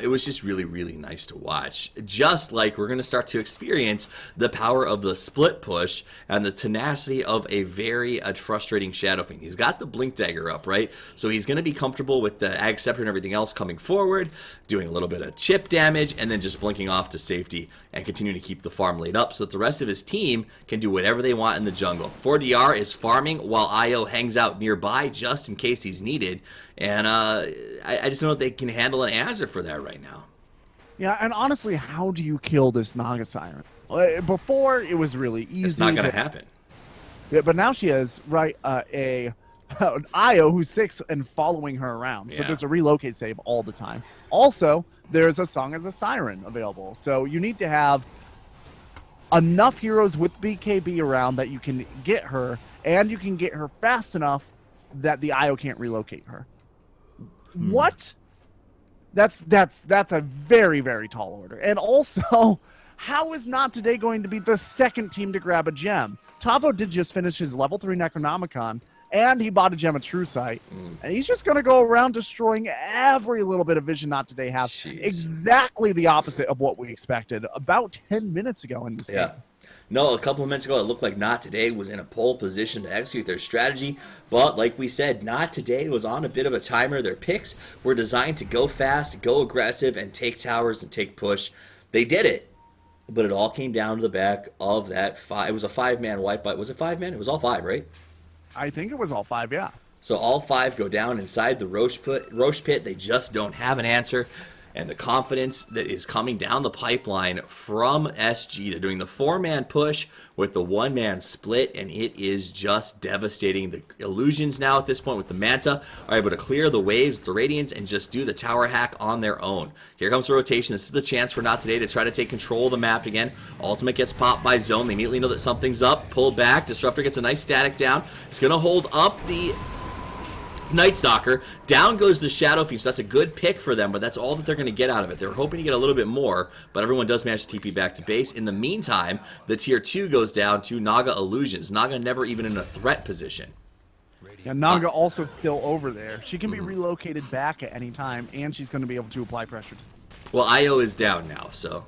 It was just really, really nice to watch. Just like we're going to start to experience the power of the split push and the tenacity of a very frustrating Shadow Fiend. He's got the Blink Dagger up, right? So he's going to be comfortable with the Ag Scepter and everything else coming forward, doing a little bit of chip damage, and then just blinking off to safety and continuing to keep the farm laid up so that the rest of his team can do whatever they want in the jungle. 4DR is farming while IO hangs out nearby just in case he's needed. And I just don't know if they can handle an answer for that right now. Yeah, and honestly, how do you kill this Naga Siren? Before, it was really easy. It's not going to happen. Yeah, but now she has, an Io who's 6 and following her around. So there's a relocate save all the time. Also, there's a Song of the Siren available. So you need to have enough heroes with BKB around that you can get her, and you can get her fast enough that the Io can't relocate her. What? That's a very, very tall order. And also, how is Not Today going to be the second team to grab a gem? Tavo did just finish his level 3 Necronomicon, and he bought a gem of True Sight. And he's just going to go around destroying every little bit of vision Not Today has. Jeez. Exactly the opposite of what we expected about 10 minutes ago in this game. No, a couple of minutes ago, it looked like Not Today was in a pole position to execute their strategy. But like we said, Not Today was on a bit of a timer. Their picks were designed to go fast, go aggressive, and take towers and take push. They did it. But it all came down to the back of that five. It was a 5-man wipe. Was it 5-man? It was all 5, right? I think it was all 5, yeah. So all 5 go down inside the Roche pit. They just don't have an answer. And the confidence that is coming down the pipeline from SG. They're doing the 4-man push with the 1-man split, and it is just devastating. The Illusions now at this point with the Manta are able to clear the waves with the Radiance and just do the tower hack on their own. Here comes the rotation. This is the chance for Not Today to try to take control of the map again. Ultimate gets popped by Zone. They immediately know that something's up. Pulled back. Disruptor gets a nice static down. It's going to hold up the Night Stalker. Down goes the Shadow Fiend, so that's a good pick for them, but that's all that they're going to get out of it. They're hoping to get a little bit more, but everyone does manage to TP back to base. In the meantime, the tier 2 goes down to Naga Illusions. Naga never even in a threat position. Yeah, Naga also still over there. She can be relocated back at any time, and she's going to be able to apply pressure. Well, IO is down now, so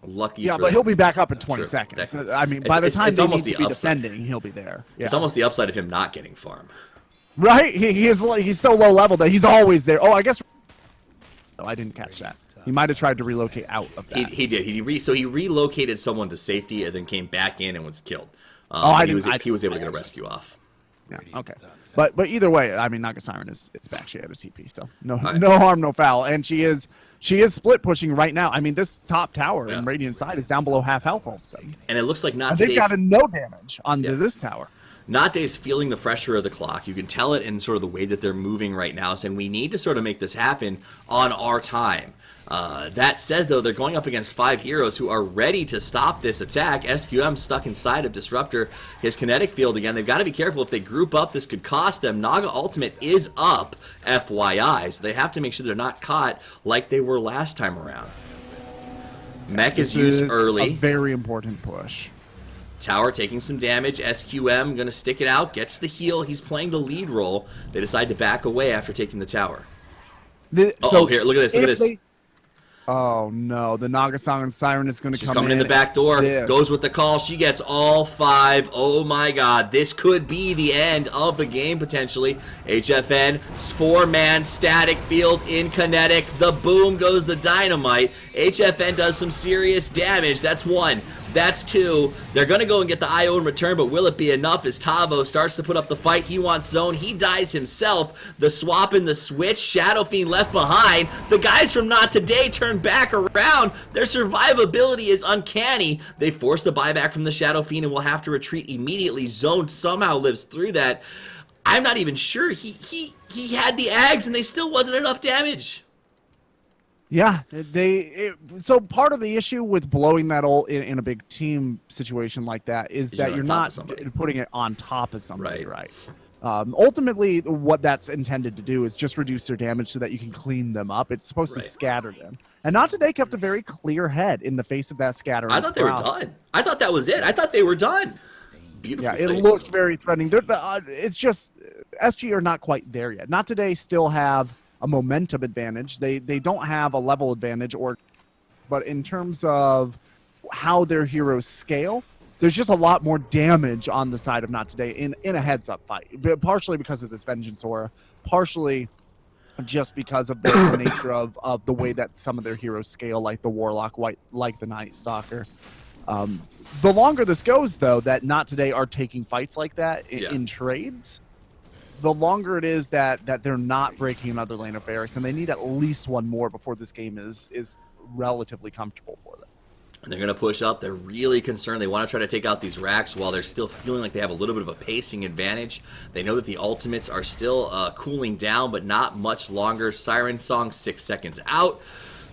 lucky. Yeah, for but them. he'll be back up in 20 True. seconds. I mean, by the time they need to be defending, he'll be there. Yeah. It's almost the upside of him not getting farm. Right? He's so low level that he's always there. Oh, I guess. Oh, I didn't catch that. He might have tried to relocate out of that. He did. So he relocated someone to safety and then came back in and was killed. He was able to get a rescue off. Yeah. Okay. But either way, I mean, Naga Siren is back. She had a TP, so no harm, no foul, and she is split pushing right now. I mean, this top tower in Radiant side is down below half health all of a sudden. And it looks like they've gotten no damage on this tower. Not Day's feeling the pressure of the clock. You can tell it in sort of the way that they're moving right now, saying we need to sort of make this happen on our time. That said, though, they're going up against 5 heroes who are ready to stop this attack. SQM stuck inside of Disruptor, his kinetic field again. They've got to be careful. If they group up, this could cost them. Naga Ultimate is up, FYI, so they have to make sure they're not caught like they were last time around. Mech is used early. A very important push. Tower taking some damage. SQM going to stick it out. Gets the heal. He's playing the lead role. They decide to back away after taking the tower. So here, look at this. Look at this. Oh no, the Nagasang Siren is going to come in. She's coming in the back door, This. goes with the call. She gets all 5. Oh my god, this could be the end of the game potentially. HFN, 4-man static field in kinetic. The boom goes the dynamite. HFN does some serious damage. That's 1. That's 2. They're going to go and get the IO in return, but will it be enough as Tavo starts to put up the fight? He wants zone. He dies himself. The swap and the switch. Shadow Fiend left behind. The guys from Not Today turn back around. Their survivability is uncanny. They force the buyback from the Shadow Fiend and will have to retreat immediately. Zone somehow lives through that. I'm not even sure. He had the Ags and they still wasn't enough damage. Yeah, so part of the issue with blowing that ult in a big team situation like that is that you're not putting it on top of somebody, right? Ultimately, what that's intended to do is just reduce their damage so that you can clean them up. It's supposed to scatter them. And Not Today kept a very clear head in the face of that scatter. I thought they were done. I thought that was it. I thought they were done. Beautiful. Yeah, it looked very threatening. It's just SG are not quite there yet. Not Today still have a momentum advantage. They don't have a level advantage, but in terms of how their heroes scale, there's just a lot more damage on the side of Not Today in a heads-up fight. But partially because of this Vengeance aura, partially just because of the nature of the way that some of their heroes scale, like the Warlock, like the Night Stalker. The longer this goes, though, that Not Today are taking fights like that in trades, the longer it is that they're not breaking another lane of barracks, and they need at least one more before this game is relatively comfortable for them. And they're going to push up. They're really concerned. They want to try to take out these racks while they're still feeling like they have a little bit of a pacing advantage. They know that the ultimates are still cooling down, but not much longer. Siren Song 6 seconds out.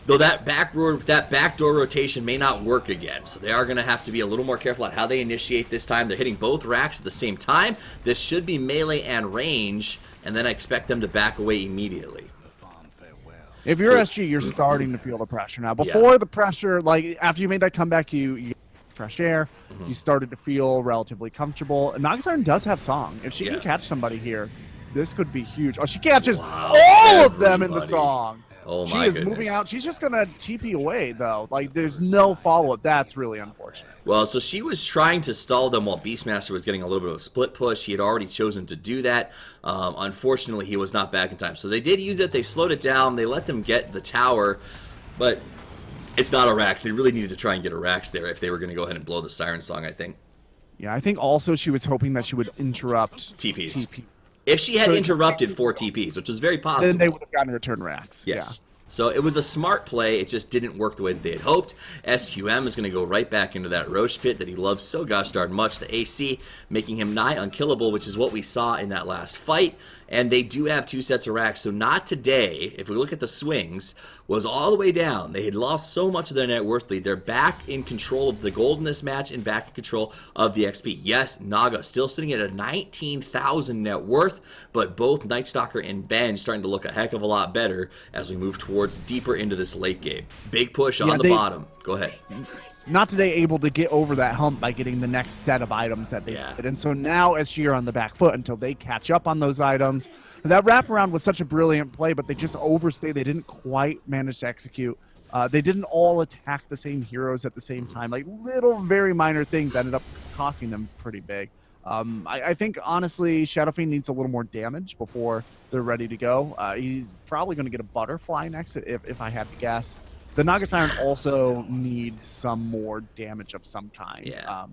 Though that backdoor rotation may not work again. So they are going to have to be a little more careful on how they initiate this time. They're hitting both racks at the same time. This should be melee and range, and then I expect them to back away immediately. If you're SG, you're starting to feel the pressure now. Before the pressure, like after you made that comeback, you fresh air. You started to feel relatively comfortable. And Nagasarn does have Song. If she can catch somebody here, this could be huge. Oh, she catches all of them in the Song. Oh my goodness. She is moving out. She's just going to TP away, though. Like, there's no follow-up. That's really unfortunate. Well, so she was trying to stall them while Beastmaster was getting a little bit of a split push. He had already chosen to do that. Unfortunately, he was not back in time. So they did use it. They slowed it down. They let them get the tower. But it's not a Rax. They really needed to try and get a Rax there if they were going to go ahead and blow the Siren Song, I think. Yeah, I think also she was hoping that she would interrupt TPs. If she had interrupted 4 TPs, which was very possible. Then they would have gotten return racks. Yes. Yeah. So it was a smart play. It just didn't work the way that they had hoped. SQM is going to go right back into that Roche pit that he loves so gosh darn much. The AC making him nigh unkillable, which is what we saw in that last fight. And they do have 2 sets of racks. So Not Today, if we look at the swings, was all the way down. They had lost so much of their net worth lead. They're back in control of the gold in this match and back in control of the XP. Yes, Naga still sitting at a 19,000 net worth, but both Night Stalker and Ben starting to look a heck of a lot better as we move towards deeper into this late game. Big push on the bottom. Go ahead. Not Today able to get over that hump by getting the next set of items that they did. And so now SG are on the back foot until they catch up on those items. That wraparound was such a brilliant play, but they just overstayed. They didn't quite manage to execute. They didn't all attack the same heroes at the same time. Like little, very minor things ended up costing them pretty big. I think, honestly, Shadow Fiend needs a little more damage before they're ready to go. He's probably going to get a Butterfly next, if I had to guess. The Naga Siren also needs some more damage of some kind. Yeah.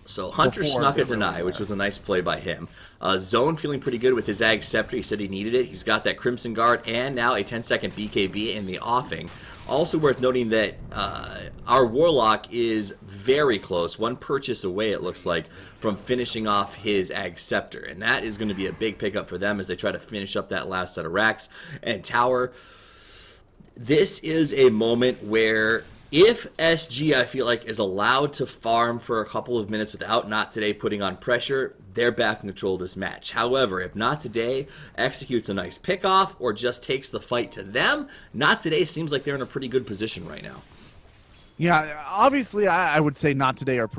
So Hunter snuck a deny, which was a nice play by him. Zone feeling pretty good with his Ag Scepter. He said he needed it. He's got that Crimson Guard and now a 10-second BKB in the offing. Also worth noting that our Warlock is very close, 1 purchase away it looks like, from finishing off his Ag Scepter. And that is going to be a big pickup for them as they try to finish up that last set of racks. And Tower, this is a moment where if SG, I feel like, is allowed to farm for a couple of minutes without Not Today putting on pressure, they're back in control of this match. However, if Not Today executes a nice pickoff or just takes the fight to them, Not Today seems like they're in a pretty good position right now. Yeah, obviously, I would say Not Today are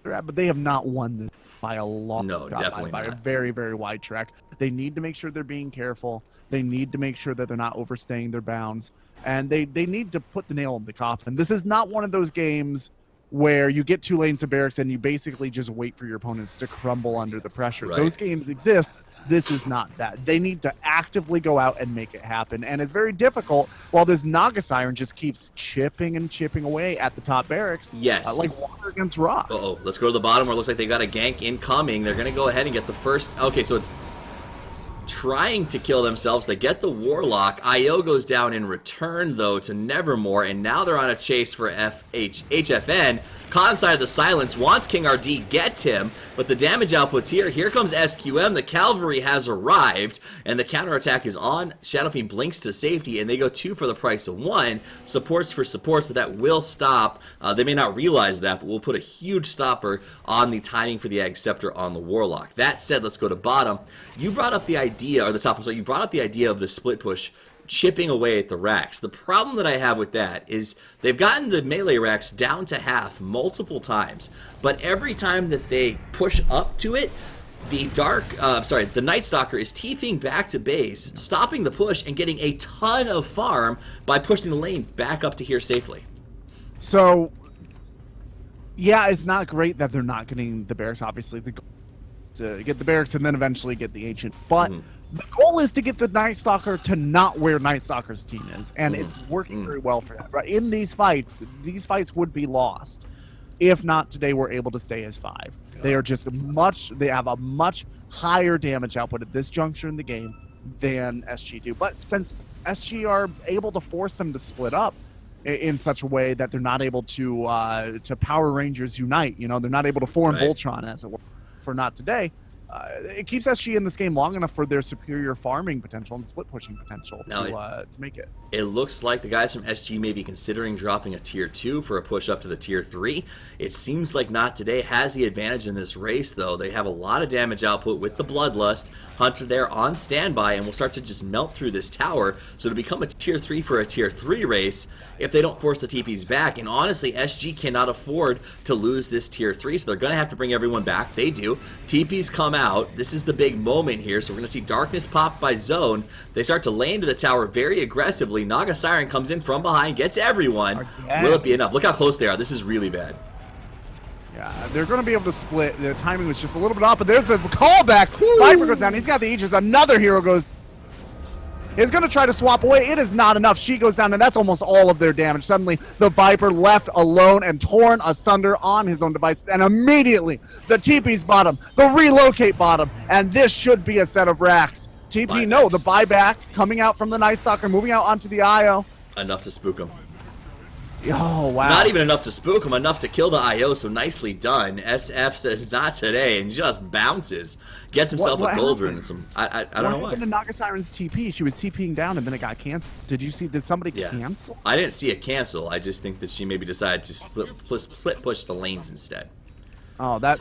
they're at, but they have not won this by a long No, shot, definitely by a not. very, very wide track. They need to make sure they're being careful. They need to make sure that they're not overstaying their bounds. And they need to put the nail in the coffin. This is not one of those games where you get 2 lanes of barracks and you basically just wait for your opponents to crumble under the pressure. Right. Those games exist. This is not that. They need to actively go out and make it happen. And it's very difficult while this Naga Siren just keeps chipping and chipping away at the top barracks. Yes. Like water against rock. Uh-oh, let's go to the bottom where it looks like they got a gank incoming. They're going to go ahead and get the first... Okay, so it's trying to kill themselves. They get the Warlock. IO goes down in return, though, to Nevermore, and now they're on a chase for HFN. Caught inside of the silence, wants King RD, gets him, but the damage output's here. Here comes SQM, the cavalry has arrived, and the counterattack is on. Shadow Fiend blinks to safety, and they go 2 for the price of 1. Supports for supports, but that will stop. They may not realize that, but we'll put a huge stopper on the timing for the Ag Scepter on the Warlock. That said, let's go to bottom. You brought up the idea, or the top, so you brought up the idea of the split push chipping away at the racks. The problem that I have with that is they've gotten the melee racks down to half multiple times, but every time that they push up to it, the Night Stalker is TPing back to base, stopping the push and getting a ton of farm by pushing the lane back up to here safely. So, yeah, it's not great that they're not getting the barracks. Obviously, the goal is to get the barracks and then eventually get the ancient, but the goal is to get the Night Stalker to not where Night Stalker's team is, and it's working very well for that. Right? In these fights would be lost if not today we're able to stay as 5. They are just they have a much higher damage output at this juncture in the game than SG do. But since SG are able to force them to split up in such a way that they're not able to Power Rangers unite, they're not able to form Voltron, as it were, for not today. It keeps SG in this game long enough for their superior farming potential and split pushing potential to make it. It looks like the guys from SG may be considering dropping a tier 2 for a push up to the tier 3. It seems like Not Today has the advantage in this race, though. They have a lot of damage output with the Bloodlust. Hunter there on standby and will start to just melt through this tower. So to become a tier 3 for a tier 3 race, if they don't force the TPs back, and honestly, SG cannot afford to lose this tier 3, so they're going to have to bring everyone back. They do. TPs come out. This is the big moment here, so we're going to see Darkness pop by Zone. They start to lay into the tower very aggressively. Naga Siren comes in from behind, gets everyone. Will it be enough? Look how close they are. This is really bad. Yeah, they're going to be able to split. The timing was just a little bit off, but there's a callback. Viper goes down. He's got the Aegis. Another hero goes. Is going to try to swap away. It is not enough. She goes down, and that's almost all of their damage. Suddenly, the Viper left alone and torn asunder on his own device, and immediately the TP's bottom, the relocate bottom, and this should be a set of racks. TP, no, the buyback coming out from the Night Stalker, moving out onto the IO. Enough to spook him. Oh, wow. Not even enough to spook him, enough to kill the IO, so nicely done. SF says not today and just bounces. Gets himself a gold rune and some... I don't know why. What happened to Naga Siren's TP? She was TPing down and then it got canceled. Did somebody cancel? I didn't see a cancel. I just think that she maybe decided to split push the lanes instead. Oh, that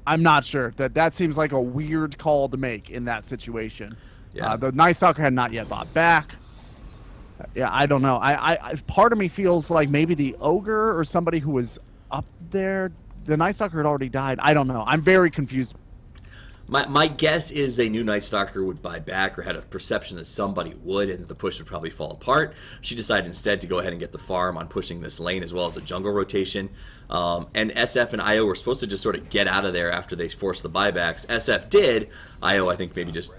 I'm not sure. That seems like a weird call to make in that situation. Yeah. The Night Stalker had not yet bought back. Yeah, I don't know. I part of me feels like maybe the Ogre or somebody who was up there. The Night Stalker had already died. I don't know. I'm very confused. My guess is they knew Night Stalker would buy back or had a perception that somebody would and that the push would probably fall apart. She decided instead to go ahead and get the farm on pushing this lane as well as a jungle rotation. And SF and IO were supposed to just sort of get out of there after they forced the buybacks. SF did. IO, I think, maybe just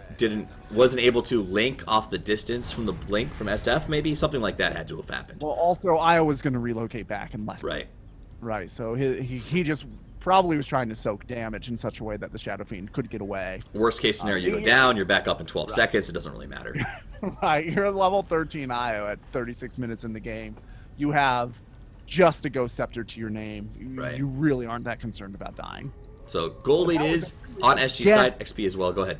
wasn't able to link off the distance from the blink from SF. Maybe something like that had to have happened. Well, also, IO was going to relocate back in less. Right. So he just probably was trying to soak damage in such a way that the Shadow Fiend could get away. Worst case scenario, you go down, you're back up in 12 seconds. It doesn't really matter. Right. You're at level 13 IO at 36 minutes in the game. You have just a Ghost Scepter to your name. You really aren't that concerned about dying. So goal lead is on SG side, XP as well. Go ahead.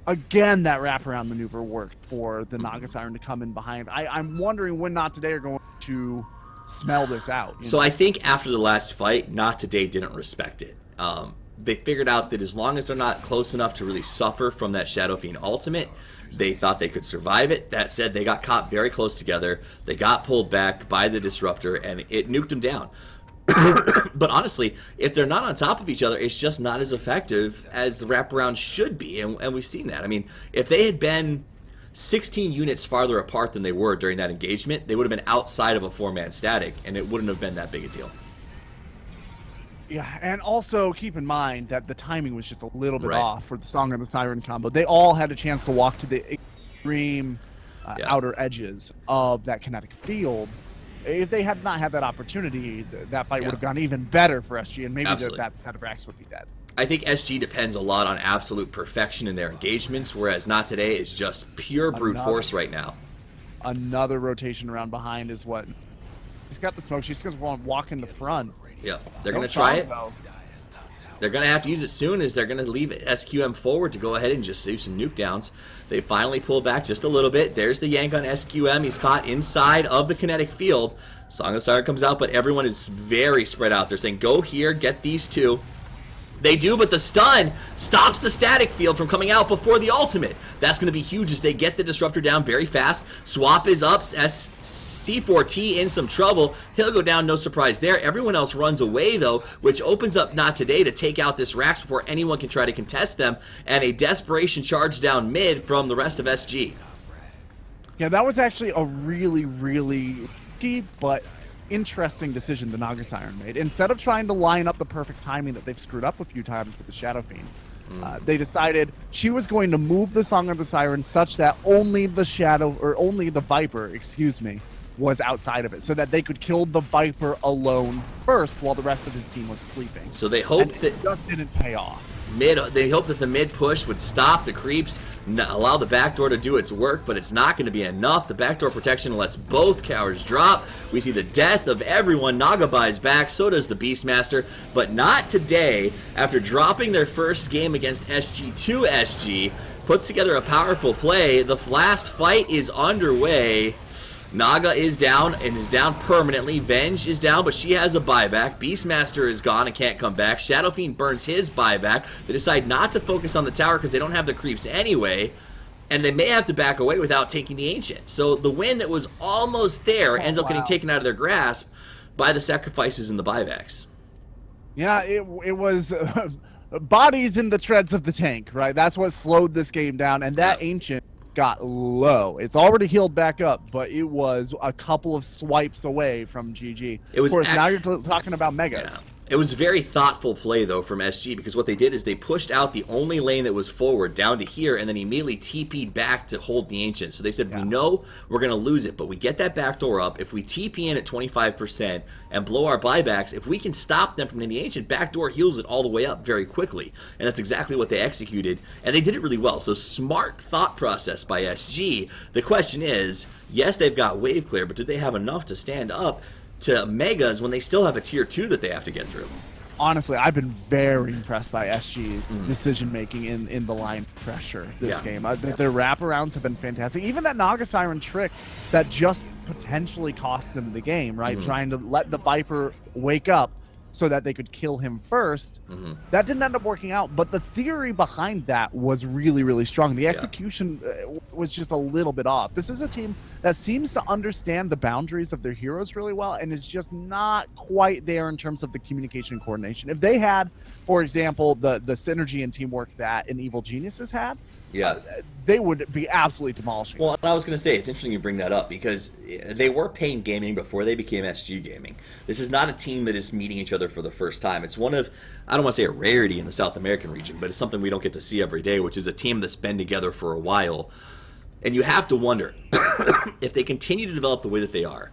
Again, that wraparound maneuver worked for the Naga Siren to come in behind. I'm wondering when Not Today are going to smell this out. So I think after the last fight, Not Today didn't respect it. They figured out that as long as they're not close enough to really suffer from that Shadow Fiend ultimate, they thought they could survive it. That said, they got caught very close together. They got pulled back by the Disruptor, and it nuked them down. But honestly, if they're not on top of each other, it's just not as effective as the wraparound should be, and we've seen that. I mean, if they had been 16 units farther apart than they were during that engagement, they would have been outside of a 4-man static, and it wouldn't have been that big a deal. Yeah, and also keep in mind that the timing was just a little bit Right. off for the Song of the Siren combo. They all had a chance to walk to the extreme outer edges of that kinetic field. If they had not had that opportunity, that fight would have gone even better for SG, and maybe that set of racks would be dead. I think SG depends a lot on absolute perfection in their engagements, whereas Not Today is just pure brute force right now. Another rotation around behind is what... He's got the smoke. She's going to walk in the front. Yeah, they're going to try it. They're going to have to use it soon, as they're going to leave SQM forward to go ahead and just do some nuke downs. They finally pull back just a little bit. There's the yank on SQM. He's caught inside of the kinetic field. Song of the Siren comes out, but everyone is very spread out. They're saying, go here, get these two. They do, but the stun stops the static field from coming out before the ultimate. That's going to be huge as they get the disruptor down very fast. Swap is up. C4T in some trouble. He'll go down, no surprise there. Everyone else runs away, though, which opens up Not Today to take out this Rax before anyone can try to contest them. And a desperation charge down mid from the rest of SG. Yeah, that was actually a really, really key, but interesting decision the Naga Siren made. Instead of trying to line up the perfect timing that they've screwed up a few times with the Shadow Fiend, they decided she was going to move the Song of the Siren such that only the Viper, was outside of it, so that they could kill the Viper alone first while the rest of his team was sleeping. So they hoped that it just didn't pay off. They hoped that the mid push would stop the creeps, allow the backdoor to do its work, but it's not going to be enough. The backdoor protection lets both cowards drop. We see the death of everyone. Naga buys back, so does the Beastmaster, but Not Today. After dropping their first game against SG2, SG puts together a powerful play. The last fight is underway. Naga is down and is down permanently. Venge is down, but she has a buyback. Beastmaster is gone and can't come back. Shadow Fiend burns his buyback. They decide not to focus on the tower because they don't have the creeps anyway, and they may have to back away without taking the Ancient. So the win that was almost there ends up getting taken out of their grasp by the sacrifices and the buybacks. Yeah, it was bodies in the treads of the tank, right? That's what slowed this game down, and that Ancient got low. It's already healed back up, but it was a couple of swipes away from GG. It was, of course, now you're talking about megas. Yeah. It was very thoughtful play, though, from SG, because what they did is they pushed out the only lane that was forward down to here, and then immediately TP'd back to hold the Ancient. So they said, we know we're going to lose it, but we get that backdoor up. If we TP in at 25% and blow our buybacks, if we can stop them from hitting the Ancient, backdoor heals it all the way up very quickly. And that's exactly what they executed, and they did it really well. So smart thought process by SG. The question is, yes, they've got wave clear, but do they have enough to stand up to megas when they still have a tier 2 that they have to get through? Honestly, I've been very impressed by SG's decision making in the line pressure this game. Their wraparounds have been fantastic. Even that Naga Siren trick that just potentially cost them the game, right? Trying to let the Viper wake up so that they could kill him first. That didn't end up working out, but the theory behind that was really, really strong. The execution was just a little bit off. This is a team that seems to understand the boundaries of their heroes really well, and is just not quite there in terms of the communication and coordination. If they had, for example, the synergy and teamwork that an Evil Geniuses had, they would be absolutely demolishing. Well, I was going to say, it's interesting you bring that up, because they were Pain Gaming before they became SG Gaming. This is not a team that is meeting each other for the first time. It's one of, I don't want to say a rarity in the South American region, but it's something we don't get to see every day, which is a team that's been together for a while. And you have to wonder, if they continue to develop the way that they are,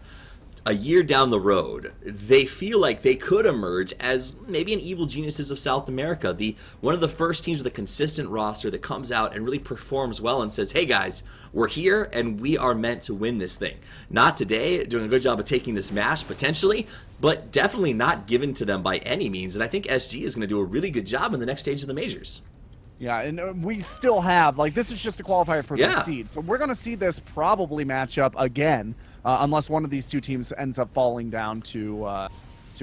a year down the road, they feel like they could emerge as maybe an Evil Geniuses of South America, one of the first teams with a consistent roster that comes out and really performs well and says, hey guys, we're here and we are meant to win this thing. Not Today, doing a good job of taking this match potentially, but definitely not given to them by any means. And I think SG is going to do a really good job in the next stage of the majors. Yeah, and we still have, like, this is just a qualifier for the seed. So we're going to see this probably match up again, unless one of these two teams ends up falling down to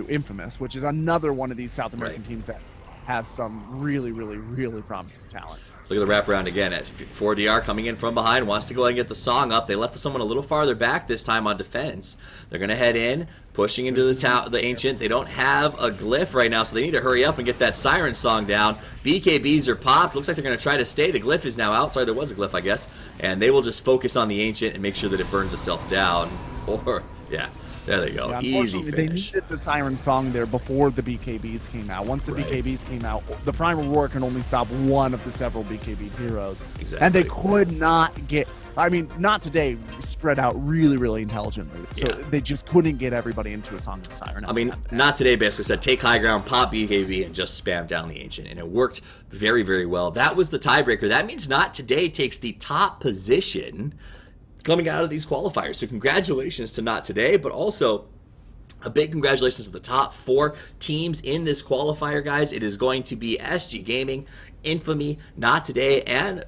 Infamous, which is another one of these South American teams that has some really, really, really promising talent. Look at the wraparound again. 4DR coming in from behind, wants to go ahead and get the song up. They left someone a little farther back this time on defense. They're going to head in, pushing into the Ancient. They don't have a glyph right now, so they need to hurry up and get that Siren song down. BKBs are popped. Looks like they're going to try to stay. The glyph is now out. Sorry, there was a glyph, I guess. And they will just focus on the Ancient and make sure that it burns itself down. Or, yeah. There they go. Yeah, easy finish. They needed the Siren Song there before the BKBs came out. Once the BKBs came out, the Primal Roar can only stop one of the several BKB heroes. Exactly. And they could not get, I mean, not today, spread out really, really intelligently. So they just couldn't get everybody into a Song of the Siren. I mean, not today basically said take high ground, pop BKB, and just spam down the Ancient. And it worked very, very well. That was the tiebreaker. That means Not Today takes the top position coming out of these qualifiers. So congratulations to Not Today, but also a big congratulations to the top 4 teams in this qualifier, guys. It is going to be SG Gaming, Infamy, Not Today, and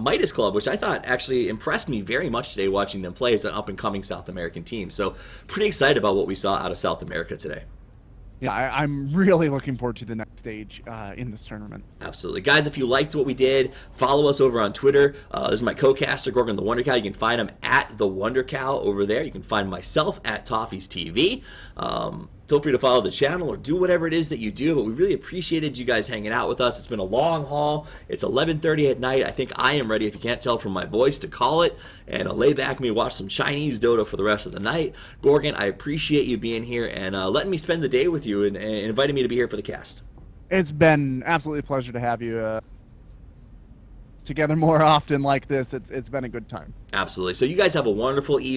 Midas Club, which I thought actually impressed me very much today watching them play as an up-and-coming South American team. So pretty excited about what we saw out of South America today. Yeah, I'm really looking forward to the next stage in this tournament. Absolutely. Guys, if you liked what we did, follow us over on Twitter. This is my co-caster, Gorgon the Wonder Cow. You can find him at the Wonder Cow over there. You can find myself at Toffee's TV. Feel free to follow the channel or do whatever it is that you do, but we really appreciated you guys hanging out with us. It's been a long haul. It's 11:30 at night. I think I am ready, if you can't tell from my voice, to call it and lay back me, watch some Chinese Dota for the rest of the night. Gorgon, I appreciate you being here and letting me spend the day with you and inviting me to be here for the cast. It's been absolutely a pleasure to have you together more often like this. It's been a good time. Absolutely. So you guys have a wonderful evening.